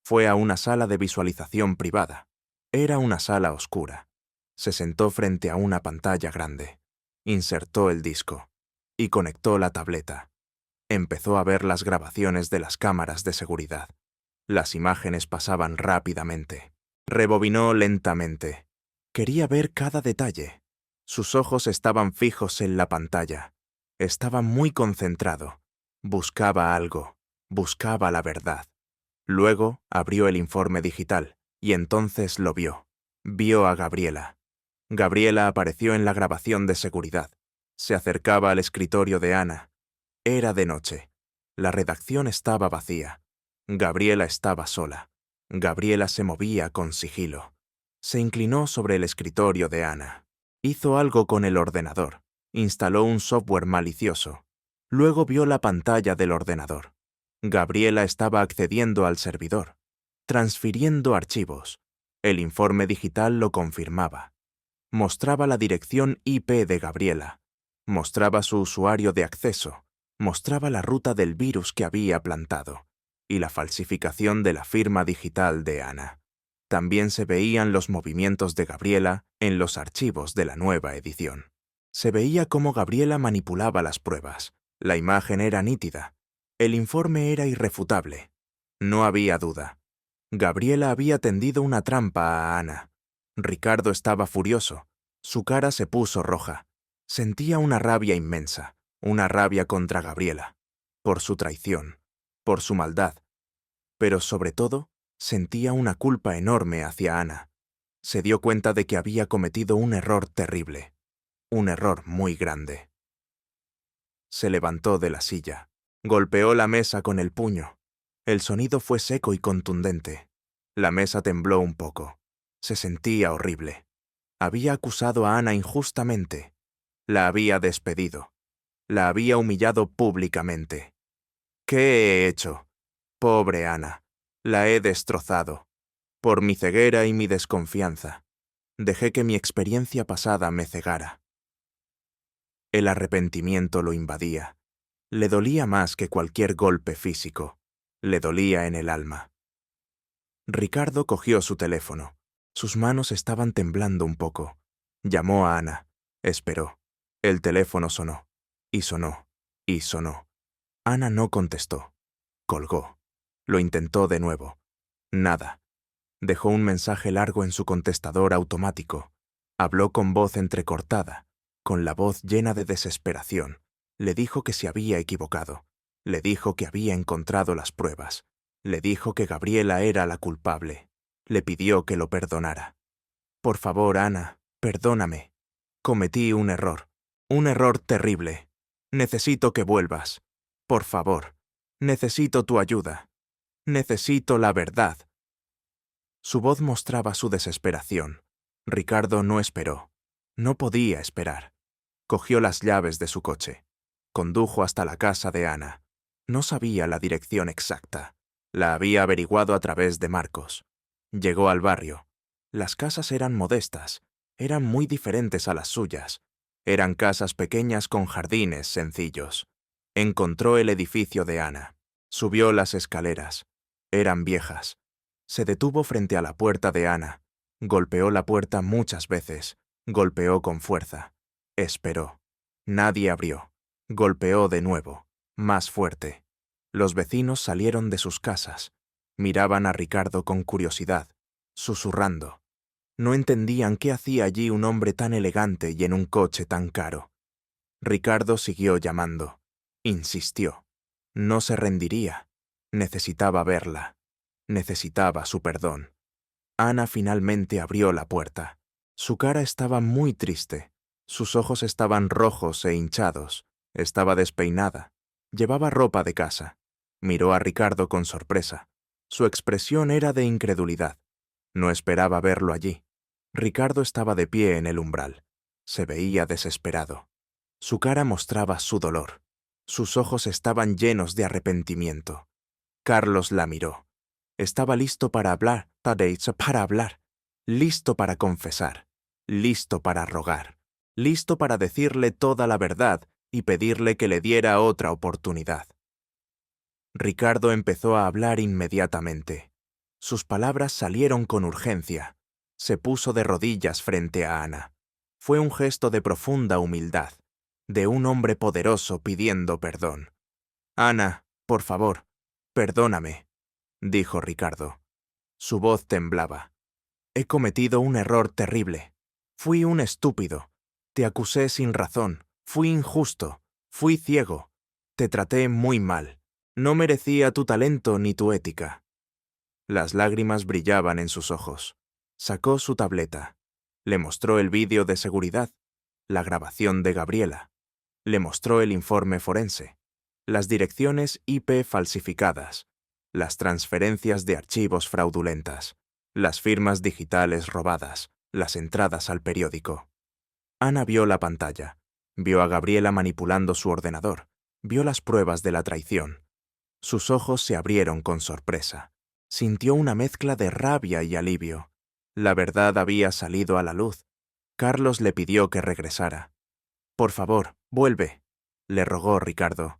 Fue a una sala de visualización privada. Era una sala oscura. Se sentó frente a una pantalla grande. Insertó el disco y conectó la tableta. Empezó a ver las grabaciones de las cámaras de seguridad. Las imágenes pasaban rápidamente. Rebobinó lentamente. Quería ver cada detalle. Sus ojos estaban fijos en la pantalla. Estaba muy concentrado. Buscaba algo. Buscaba la verdad. Luego abrió el informe digital y entonces lo vio. Vio a Gabriela. Gabriela apareció en la grabación de seguridad. Se acercaba al escritorio de Ana. Era de noche. La redacción estaba vacía. Gabriela estaba sola. Gabriela se movía con sigilo. Se inclinó sobre el escritorio de Ana. Hizo algo con el ordenador. Instaló un software malicioso. Luego vio la pantalla del ordenador. Gabriela estaba accediendo al servidor, transfiriendo archivos. El informe digital lo confirmaba. Mostraba la dirección IP de Gabriela. Mostraba su usuario de acceso. Mostraba la ruta del virus que había plantado y la falsificación de la firma digital de Ana. También se veían los movimientos de Gabriela en los archivos de la nueva edición. Se veía cómo Gabriela manipulaba las pruebas. La imagen era nítida. El informe era irrefutable. No había duda. Gabriela había tendido una trampa a Ana. Ricardo estaba furioso. Su cara se puso roja. Sentía una rabia inmensa, una rabia contra Gabriela, por su traición, por su maldad. Pero sobre todo, sentía una culpa enorme hacia Ana. Se dio cuenta de que había cometido un error terrible, un error muy grande. Se levantó de la silla. Golpeó la mesa con el puño. El sonido fue seco y contundente. La mesa tembló un poco. Se sentía horrible. Había acusado a Ana injustamente. La había despedido. La había humillado públicamente. ¿Qué he hecho? Pobre Ana. La he destrozado. Por mi ceguera y mi desconfianza. Dejé que mi experiencia pasada me cegara. El arrepentimiento lo invadía. Le dolía más que cualquier golpe físico. Le dolía en el alma. Ricardo cogió su teléfono. Sus manos estaban temblando un poco. Llamó a Ana. Esperó. El teléfono sonó. Y sonó. Y sonó. Ana no contestó. Colgó. Lo intentó de nuevo. Nada. Dejó un mensaje largo en su contestador automático. Habló con voz entrecortada, con la voz llena de desesperación. Le dijo que se había equivocado. Le dijo que había encontrado las pruebas. Le dijo que Gabriela era la culpable. Le pidió que lo perdonara. Por favor, Ana, perdóname. Cometí un error terrible. Necesito que vuelvas. Por favor, necesito tu ayuda. Necesito la verdad. Su voz mostraba su desesperación. Ricardo no esperó. No podía esperar. Cogió las llaves de su coche. Condujo hasta la casa de Ana. No sabía la dirección exacta. La había averiguado a través de Marcos. Llegó al barrio. Las casas eran modestas. Eran muy diferentes a las suyas. Eran casas pequeñas con jardines sencillos. Encontró el edificio de Ana. Subió las escaleras. Eran viejas. Se detuvo frente a la puerta de Ana. Golpeó la puerta muchas veces. Golpeó con fuerza. Esperó. Nadie abrió. Golpeó de nuevo, más fuerte. Los vecinos salieron de sus casas. Miraban a Ricardo con curiosidad, susurrando. No entendían qué hacía allí un hombre tan elegante y en un coche tan caro. Ricardo siguió llamando. Insistió. No se rendiría. Necesitaba verla. Necesitaba su perdón. Ana finalmente abrió la puerta. Su cara estaba muy triste. Sus ojos estaban rojos e hinchados. Estaba despeinada. Llevaba ropa de casa. Miró a Ricardo con sorpresa. Su expresión era de incredulidad. No esperaba verlo allí. Ricardo estaba de pie en el umbral. Se veía desesperado. Su cara mostraba su dolor. Sus ojos estaban llenos de arrepentimiento. Carlos la miró. Estaba listo para hablar, para hablar. Listo para confesar. Listo para rogar. Listo para decirle toda la verdad y pedirle que le diera otra oportunidad. Ricardo empezó a hablar inmediatamente. Sus palabras salieron con urgencia. Se puso de rodillas frente a Ana. Fue un gesto de profunda humildad, de un hombre poderoso pidiendo perdón. Ana, por favor, perdóname, dijo Ricardo. Su voz temblaba. He cometido un error terrible. Fui un estúpido. Te acusé sin razón. Fui injusto. Fui ciego. Te traté muy mal. No merecía tu talento ni tu ética. Las lágrimas brillaban en sus ojos. Sacó su tableta. Le mostró el vídeo de seguridad, la grabación de Gabriela. Le mostró el informe forense, las direcciones IP falsificadas, las transferencias de archivos fraudulentas, las firmas digitales robadas, las entradas al periódico. Ana vio la pantalla, vio a Gabriela manipulando su ordenador, vio las pruebas de la traición. Sus ojos se abrieron con sorpresa. Sintió una mezcla de rabia y alivio. La verdad había salido a la luz. Carlos le pidió que regresara. Por favor, vuelve, le rogó Ricardo.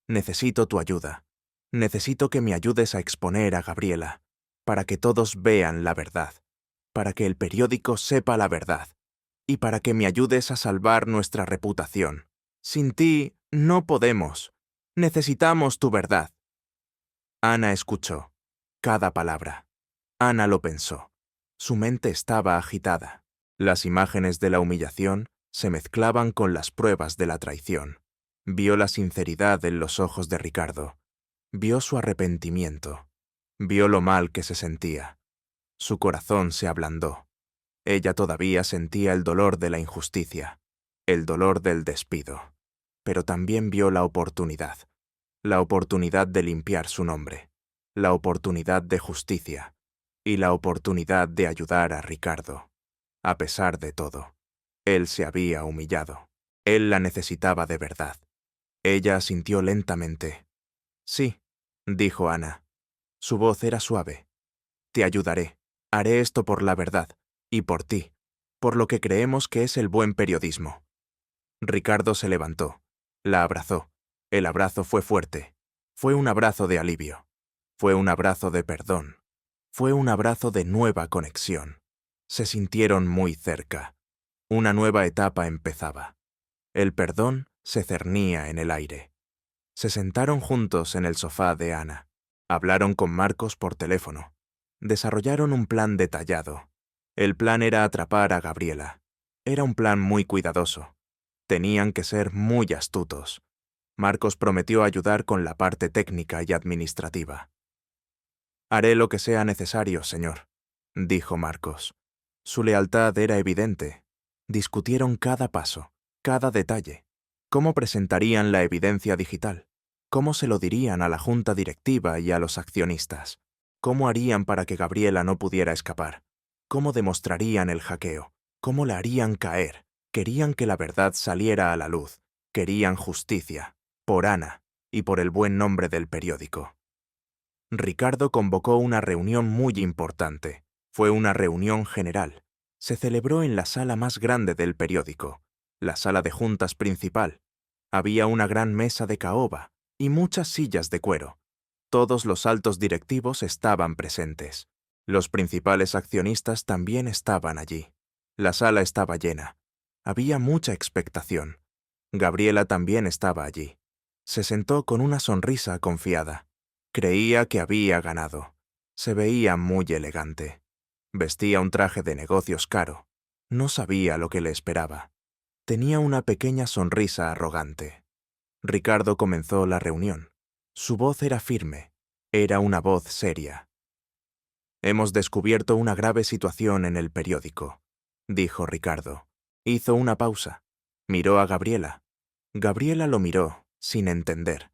Necesito tu ayuda. Necesito que me ayudes a exponer a Gabriela, para que todos vean la verdad, para que el periódico sepa la verdad, y para que me ayudes a salvar nuestra reputación. Sin ti, no podemos. Necesitamos tu verdad. Ana escuchó. Cada palabra. Ana lo pensó. Su mente estaba agitada. Las imágenes de la humillación se mezclaban con las pruebas de la traición. Vio la sinceridad en los ojos de Ricardo. Vio su arrepentimiento. Vio lo mal que se sentía. Su corazón se ablandó. Ella todavía sentía el dolor de la injusticia, el dolor del despido. Pero también vio la oportunidad de limpiar su nombre, la oportunidad de justicia y la oportunidad de ayudar a Ricardo. A pesar de todo, él se había humillado. Él la necesitaba de verdad. Ella asintió lentamente. Sí, dijo Ana. Su voz era suave. Te ayudaré. Haré esto por la verdad, y por ti, por lo que creemos que es el buen periodismo. Ricardo se levantó. La abrazó. El abrazo fue fuerte. Fue un abrazo de alivio. Fue un abrazo de perdón. Fue un abrazo de nueva conexión. Se sintieron muy cerca. Una nueva etapa empezaba. El perdón se cernía en el aire. Se sentaron juntos en el sofá de Ana. Hablaron con Marcos por teléfono. Desarrollaron un plan detallado. El plan era atrapar a Gabriela. Era un plan muy cuidadoso. Tenían que ser muy astutos. Marcos prometió ayudar con la parte técnica y administrativa. Haré lo que sea necesario, señor, dijo Marcos. Su lealtad era evidente. Discutieron cada paso, cada detalle. ¿Cómo presentarían la evidencia digital? ¿Cómo se lo dirían a la junta directiva y a los accionistas? ¿Cómo harían para que Gabriela no pudiera escapar? ¿Cómo demostrarían el hackeo? ¿Cómo la harían caer? Querían que la verdad saliera a la luz. Querían justicia, por Ana y por el buen nombre del periódico. Ricardo convocó una reunión muy importante. Fue una reunión general. Se celebró en la sala más grande del periódico, la sala de juntas principal. Había una gran mesa de caoba y muchas sillas de cuero. Todos los altos directivos estaban presentes. Los principales accionistas también estaban allí. La sala estaba llena. Había mucha expectación. Gabriela también estaba allí. Se sentó con una sonrisa confiada. Creía que había ganado. Se veía muy elegante. Vestía un traje de negocios caro. No sabía lo que le esperaba. Tenía una pequeña sonrisa arrogante. Ricardo comenzó la reunión. Su voz era firme. Era una voz seria. «Hemos descubierto una grave situación en el periódico», dijo Ricardo. Hizo una pausa. Miró a Gabriela. Gabriela lo miró, sin entender.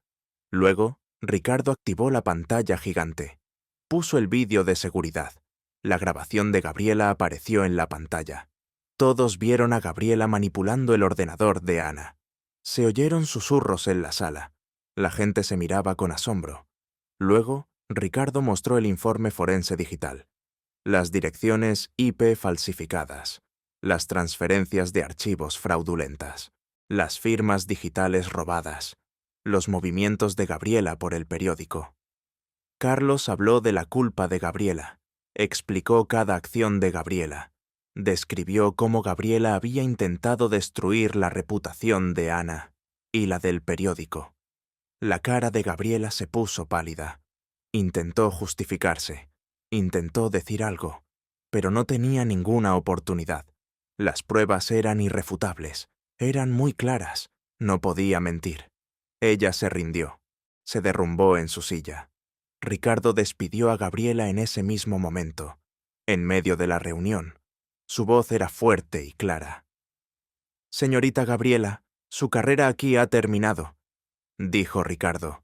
Luego, Ricardo activó la pantalla gigante. Puso el vídeo de seguridad. La grabación de Gabriela apareció en la pantalla. Todos vieron a Gabriela manipulando el ordenador de Ana. Se oyeron susurros en la sala. La gente se miraba con asombro. Luego, Ricardo mostró el informe forense digital. Las direcciones IP falsificadas. Las transferencias de archivos fraudulentas. Las firmas digitales robadas. Los movimientos de Gabriela por el periódico. Carlos habló de la culpa de Gabriela. Explicó cada acción de Gabriela. Describió cómo Gabriela había intentado destruir la reputación de Ana y la del periódico. La cara de Gabriela se puso pálida. Intentó justificarse. Intentó decir algo, pero no tenía ninguna oportunidad. Las pruebas eran irrefutables. Eran muy claras. No podía mentir. Ella se rindió. Se derrumbó en su silla. Ricardo despidió a Gabriela en ese mismo momento, en medio de la reunión. Su voz era fuerte y clara. «Señorita Gabriela, su carrera aquí ha terminado», dijo Ricardo.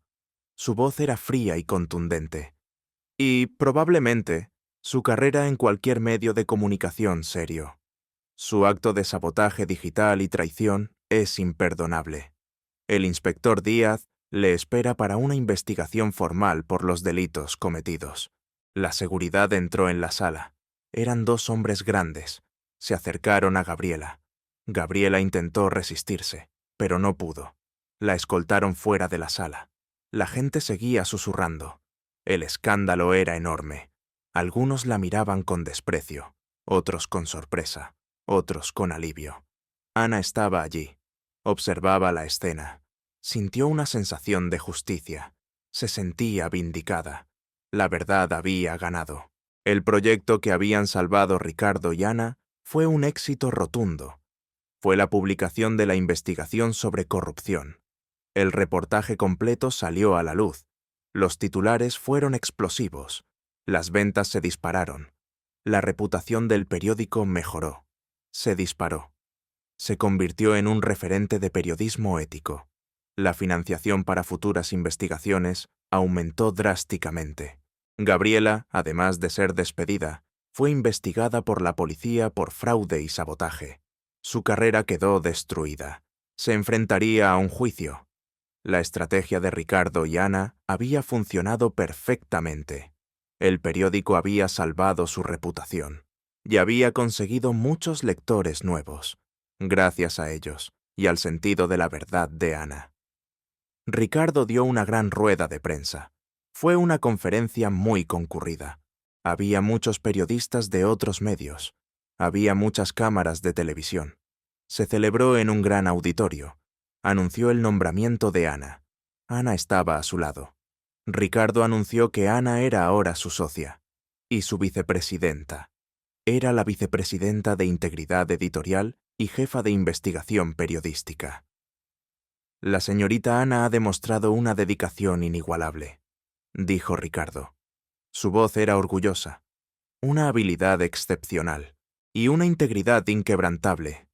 Su voz era fría y contundente. «Y, probablemente, su carrera en cualquier medio de comunicación serio. Su acto de sabotaje digital y traición es imperdonable. El inspector Díaz le espera para una investigación formal por los delitos cometidos». La seguridad entró en la sala. Eran dos hombres grandes. Se acercaron a Gabriela. Gabriela intentó resistirse, pero no pudo. La escoltaron fuera de la sala. La gente seguía susurrando. El escándalo era enorme. Algunos la miraban con desprecio, otros con sorpresa, otros con alivio. Ana estaba allí. Observaba la escena. Sintió una sensación de justicia. Se sentía vindicada. La verdad había ganado. El proyecto que habían salvado Ricardo y Ana fue un éxito rotundo. Fue la publicación de la investigación sobre corrupción. El reportaje completo salió a la luz. Los titulares fueron explosivos. Las ventas se dispararon. La reputación del periódico mejoró. Se disparó. Se convirtió en un referente de periodismo ético. La financiación para futuras investigaciones aumentó drásticamente. Gabriela, además de ser despedida, fue investigada por la policía por fraude y sabotaje. Su carrera quedó destruida. Se enfrentaría a un juicio. La estrategia de Ricardo y Ana había funcionado perfectamente. El periódico había salvado su reputación y había conseguido muchos lectores nuevos, gracias a ellos y al sentido de la verdad de Ana. Ricardo dio una gran rueda de prensa. Fue una conferencia muy concurrida. Había muchos periodistas de otros medios. Había muchas cámaras de televisión. Se celebró en un gran auditorio. Anunció el nombramiento de Ana. Ana estaba a su lado. Ricardo anunció que Ana era ahora su socia y su vicepresidenta. Era la vicepresidenta de Integridad Editorial y jefa de investigación periodística. «La señorita Ana ha demostrado una dedicación inigualable», dijo Ricardo. Su voz era orgullosa. «Una habilidad excepcional y una integridad inquebrantable.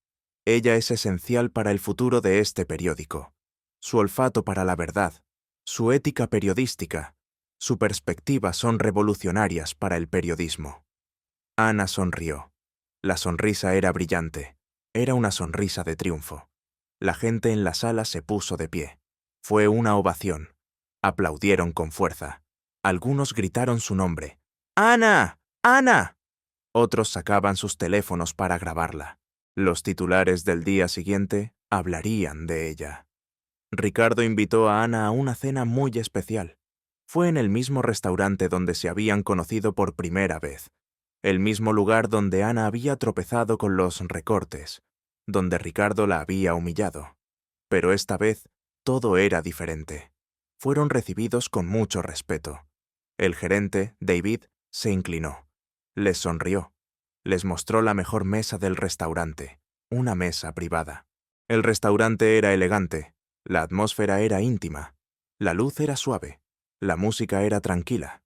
Ella es esencial para el futuro de este periódico. Su olfato para la verdad, su ética periodística, su perspectiva son revolucionarias para el periodismo». Ana sonrió. La sonrisa era brillante. Era una sonrisa de triunfo. La gente en la sala se puso de pie. Fue una ovación. Aplaudieron con fuerza. Algunos gritaron su nombre. «¡Ana! ¡Ana!». Otros sacaban sus teléfonos para grabarla. Los titulares del día siguiente hablarían de ella. Ricardo invitó a Ana a una cena muy especial. Fue en el mismo restaurante donde se habían conocido por primera vez. El mismo lugar donde Ana había tropezado con los recortes, donde Ricardo la había humillado. Pero esta vez todo era diferente. Fueron recibidos con mucho respeto. El gerente, David, se inclinó. Les sonrió. Les mostró la mejor mesa del restaurante, una mesa privada. El restaurante era elegante, la atmósfera era íntima, la luz era suave, la música era tranquila.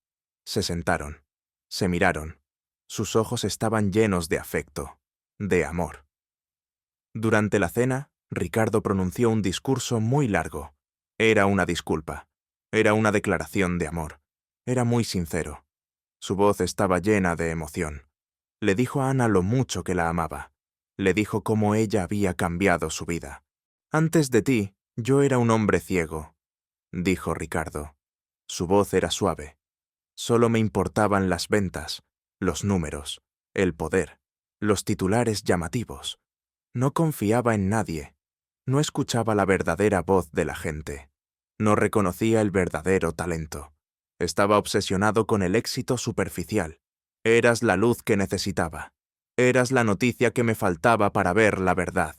Se sentaron, se miraron. Sus ojos estaban llenos de afecto, de amor. Durante la cena, Ricardo pronunció un discurso muy largo. Era una disculpa. Era una declaración de amor. Era muy sincero. Su voz estaba llena de emoción. Le dijo a Ana lo mucho que la amaba. Le dijo cómo ella había cambiado su vida. Antes de ti, yo era un hombre ciego, dijo Ricardo. Su voz era suave. Solo me importaban las ventas, los números, el poder, los titulares llamativos. No confiaba en nadie. No escuchaba la verdadera voz de la gente. No reconocía el verdadero talento. Estaba obsesionado con el éxito superficial. Eras la luz que necesitaba. Eras la noticia que me faltaba para ver la verdad.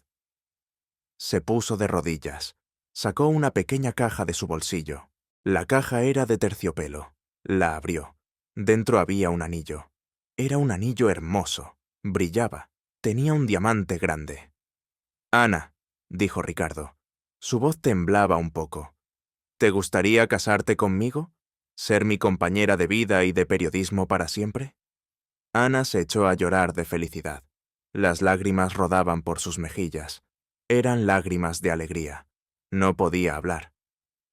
Se puso de rodillas. Sacó una pequeña caja de su bolsillo. La caja era de terciopelo. La abrió. Dentro había un anillo. Era un anillo hermoso. Brillaba. Tenía un diamante grande. Ana, dijo Ricardo. Su voz temblaba un poco. ¿Te gustaría casarte conmigo? ¿Ser mi compañera de vida y de periodismo para siempre? Ana se echó a llorar de felicidad. Las lágrimas rodaban por sus mejillas. Eran lágrimas de alegría. No podía hablar.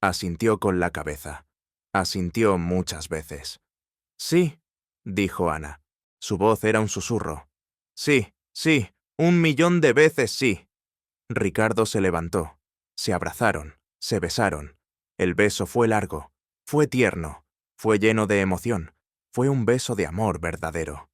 Asintió con la cabeza. Asintió muchas veces. Sí, dijo Ana. Su voz era un susurro. Sí, sí, 1.000.000 de veces sí. Ricardo se levantó. Se abrazaron, se besaron. El beso fue largo, fue tierno, fue lleno de emoción, fue un beso de amor verdadero.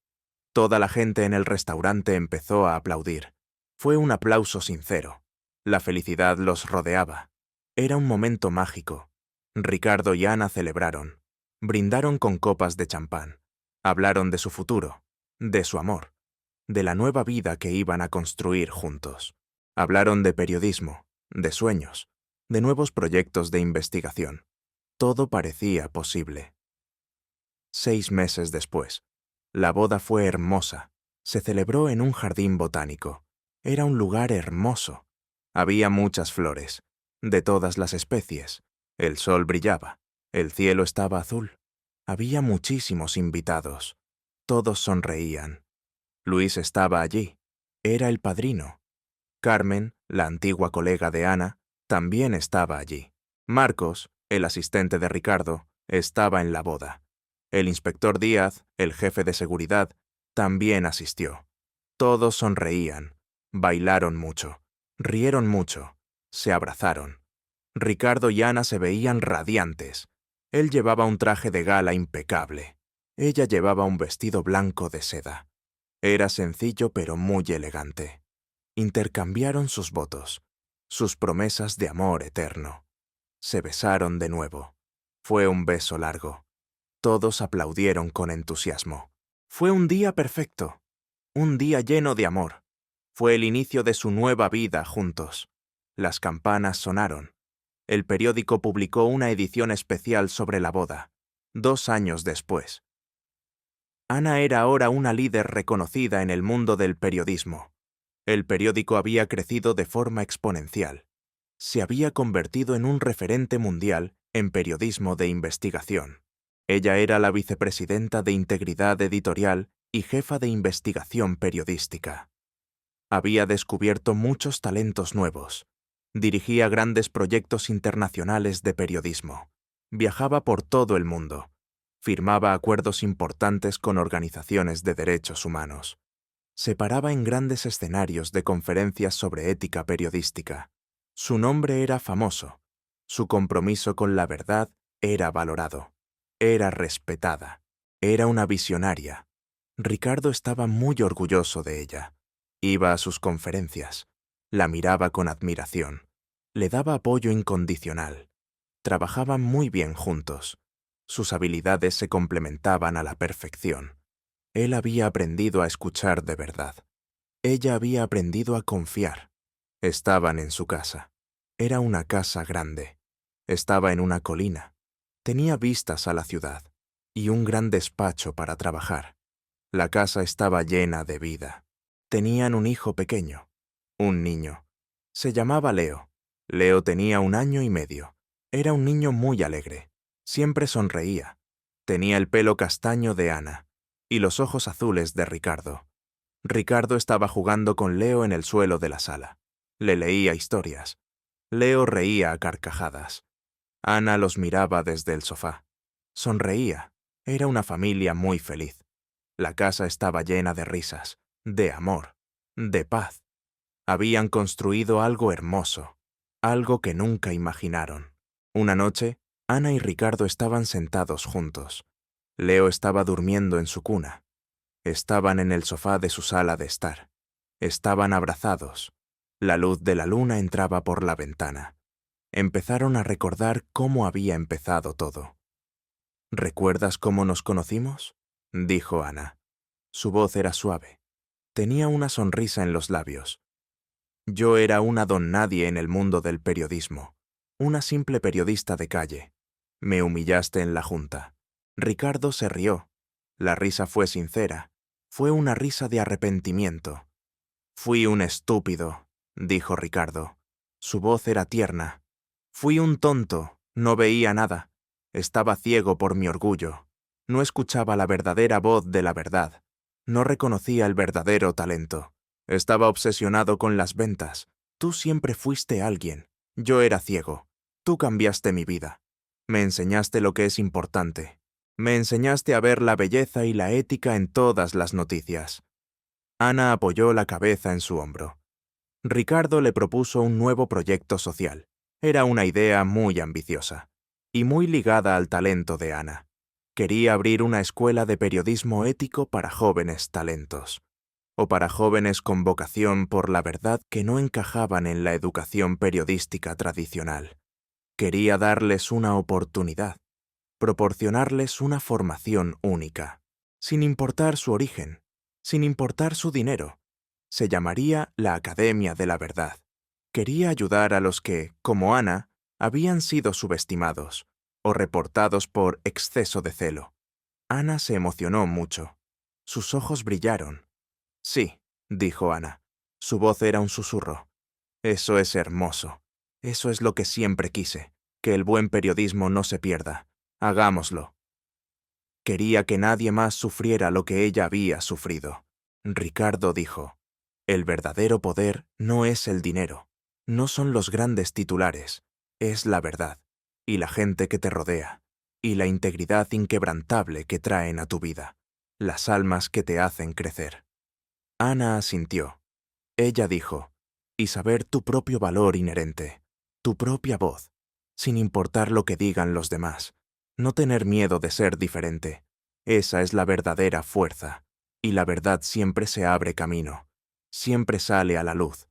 Toda la gente en el restaurante empezó a aplaudir. Fue un aplauso sincero. La felicidad los rodeaba. Era un momento mágico. Ricardo y Ana celebraron. Brindaron con copas de champán. Hablaron de su futuro, de su amor, de la nueva vida que iban a construir juntos. Hablaron de periodismo, de sueños, de nuevos proyectos de investigación. Todo parecía posible. 6 meses después, la boda fue hermosa. Se celebró en un jardín botánico. Era un lugar hermoso. Había muchas flores, de todas las especies. El sol brillaba. El cielo estaba azul. Había muchísimos invitados. Todos sonreían. Luis estaba allí. Era el padrino. Carmen, la antigua colega de Ana, también estaba allí. Marcos, el asistente de Ricardo, estaba en la boda. El inspector Díaz, el jefe de seguridad, también asistió. Todos sonreían, bailaron mucho, rieron mucho, se abrazaron. Ricardo y Ana se veían radiantes. Él llevaba un traje de gala impecable. Ella llevaba un vestido blanco de seda. Era sencillo pero muy elegante. Intercambiaron sus votos, sus promesas de amor eterno. Se besaron de nuevo. Fue un beso largo. Todos aplaudieron con entusiasmo. Fue un día perfecto, un día lleno de amor. Fue el inicio de su nueva vida juntos. Las campanas sonaron. El periódico publicó una edición especial sobre la boda, 2 años después. Ana era ahora una líder reconocida en el mundo del periodismo. El periódico había crecido de forma exponencial. Se había convertido en un referente mundial en periodismo de investigación. Ella era la vicepresidenta de Integridad Editorial y jefa de investigación periodística. Había descubierto muchos talentos nuevos. Dirigía grandes proyectos internacionales de periodismo. Viajaba por todo el mundo. Firmaba acuerdos importantes con organizaciones de derechos humanos. Se paraba en grandes escenarios de conferencias sobre ética periodística. Su nombre era famoso. Su compromiso con la verdad era valorado. Era respetada. Era una visionaria. Ricardo estaba muy orgulloso de ella. Iba a sus conferencias. La miraba con admiración. Le daba apoyo incondicional. Trabajaban muy bien juntos. Sus habilidades se complementaban a la perfección. Él había aprendido a escuchar de verdad. Ella había aprendido a confiar. Estaban en su casa. Era una casa grande. Estaba en una colina. Tenía vistas a la ciudad y un gran despacho para trabajar. La casa estaba llena de vida. Tenían un hijo pequeño, un niño. Se llamaba Leo. Leo tenía 1 año y medio. Era un niño muy alegre. Siempre sonreía. Tenía el pelo castaño de Ana y los ojos azules de Ricardo. Ricardo estaba jugando con Leo en el suelo de la sala. Le leía historias. Leo reía a carcajadas. Ana los miraba desde el sofá. Sonreía. Era una familia muy feliz. La casa estaba llena de risas, de amor, de paz. Habían construido algo hermoso, algo que nunca imaginaron. Una noche, Ana y Ricardo estaban sentados juntos. Leo estaba durmiendo en su cuna. Estaban en el sofá de su sala de estar. Estaban abrazados. La luz de la luna entraba por la ventana. Empezaron a recordar cómo había empezado todo. ¿Recuerdas cómo nos conocimos?, dijo Ana. Su voz era suave. Tenía una sonrisa en los labios. Yo era una don nadie en el mundo del periodismo, una simple periodista de calle. Me humillaste en la junta. Ricardo se rió. La risa fue sincera. Fue una risa de arrepentimiento. Fui un estúpido, dijo Ricardo. Su voz era tierna. Fui un tonto, no veía nada. Estaba ciego por mi orgullo. No escuchaba la verdadera voz de la verdad. No reconocía el verdadero talento. Estaba obsesionado con las ventas. Tú siempre fuiste alguien. Yo era ciego. Tú cambiaste mi vida. Me enseñaste lo que es importante. Me enseñaste a ver la belleza y la ética en todas las noticias. Ana apoyó la cabeza en su hombro. Ricardo le propuso un nuevo proyecto social. Era una idea muy ambiciosa y muy ligada al talento de Ana. Quería abrir una escuela de periodismo ético para jóvenes talentos, o para jóvenes con vocación por la verdad que no encajaban en la educación periodística tradicional. Quería darles una oportunidad, proporcionarles una formación única, sin importar su origen, sin importar su dinero. Se llamaría la Academia de la Verdad. Quería ayudar a los que, como Ana, habían sido subestimados o reportados por exceso de celo. Ana se emocionó mucho. Sus ojos brillaron. Sí, dijo Ana. Su voz era un susurro. Eso es hermoso. Eso es lo que siempre quise, que el buen periodismo no se pierda. Hagámoslo. Quería que nadie más sufriera lo que ella había sufrido. Ricardo dijo, el verdadero poder no es el dinero, no son los grandes titulares, es la verdad, y la gente que te rodea, y la integridad inquebrantable que traen a tu vida, las almas que te hacen crecer. Ana asintió. Ella dijo, y saber tu propio valor inherente, tu propia voz, sin importar lo que digan los demás. No tener miedo de ser diferente. Esa es la verdadera fuerza, y la verdad siempre se abre camino, siempre sale a la luz.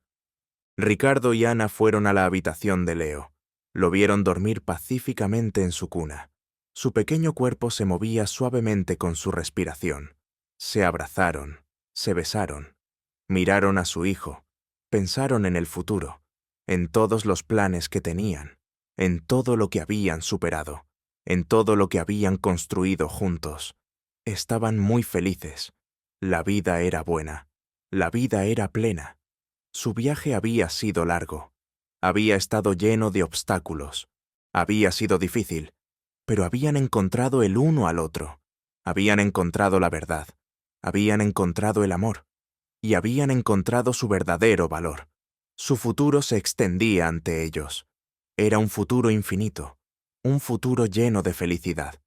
Ricardo y Ana fueron a la habitación de Leo. Lo vieron dormir pacíficamente en su cuna. Su pequeño cuerpo se movía suavemente con su respiración. Se abrazaron, se besaron, miraron a su hijo, pensaron en el futuro, en todos los planes que tenían, en todo lo que habían superado, en todo lo que habían construido juntos. Estaban muy felices. La vida era buena. La vida era plena. Su viaje había sido largo. Había estado lleno de obstáculos. Había sido difícil, pero habían encontrado el uno al otro. Habían encontrado la verdad. Habían encontrado el amor. Y habían encontrado su verdadero valor. Su futuro se extendía ante ellos. Era un futuro infinito. Un futuro lleno de felicidad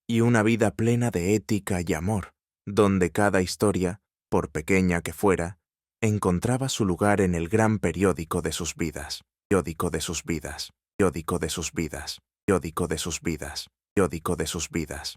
y una vida plena de ética y amor, donde cada historia, por pequeña que fuera, encontraba su lugar en el gran periódico de sus vidas, periódico de sus vidas, periódico de sus vidas, periódico de sus vidas, periódico de sus vidas.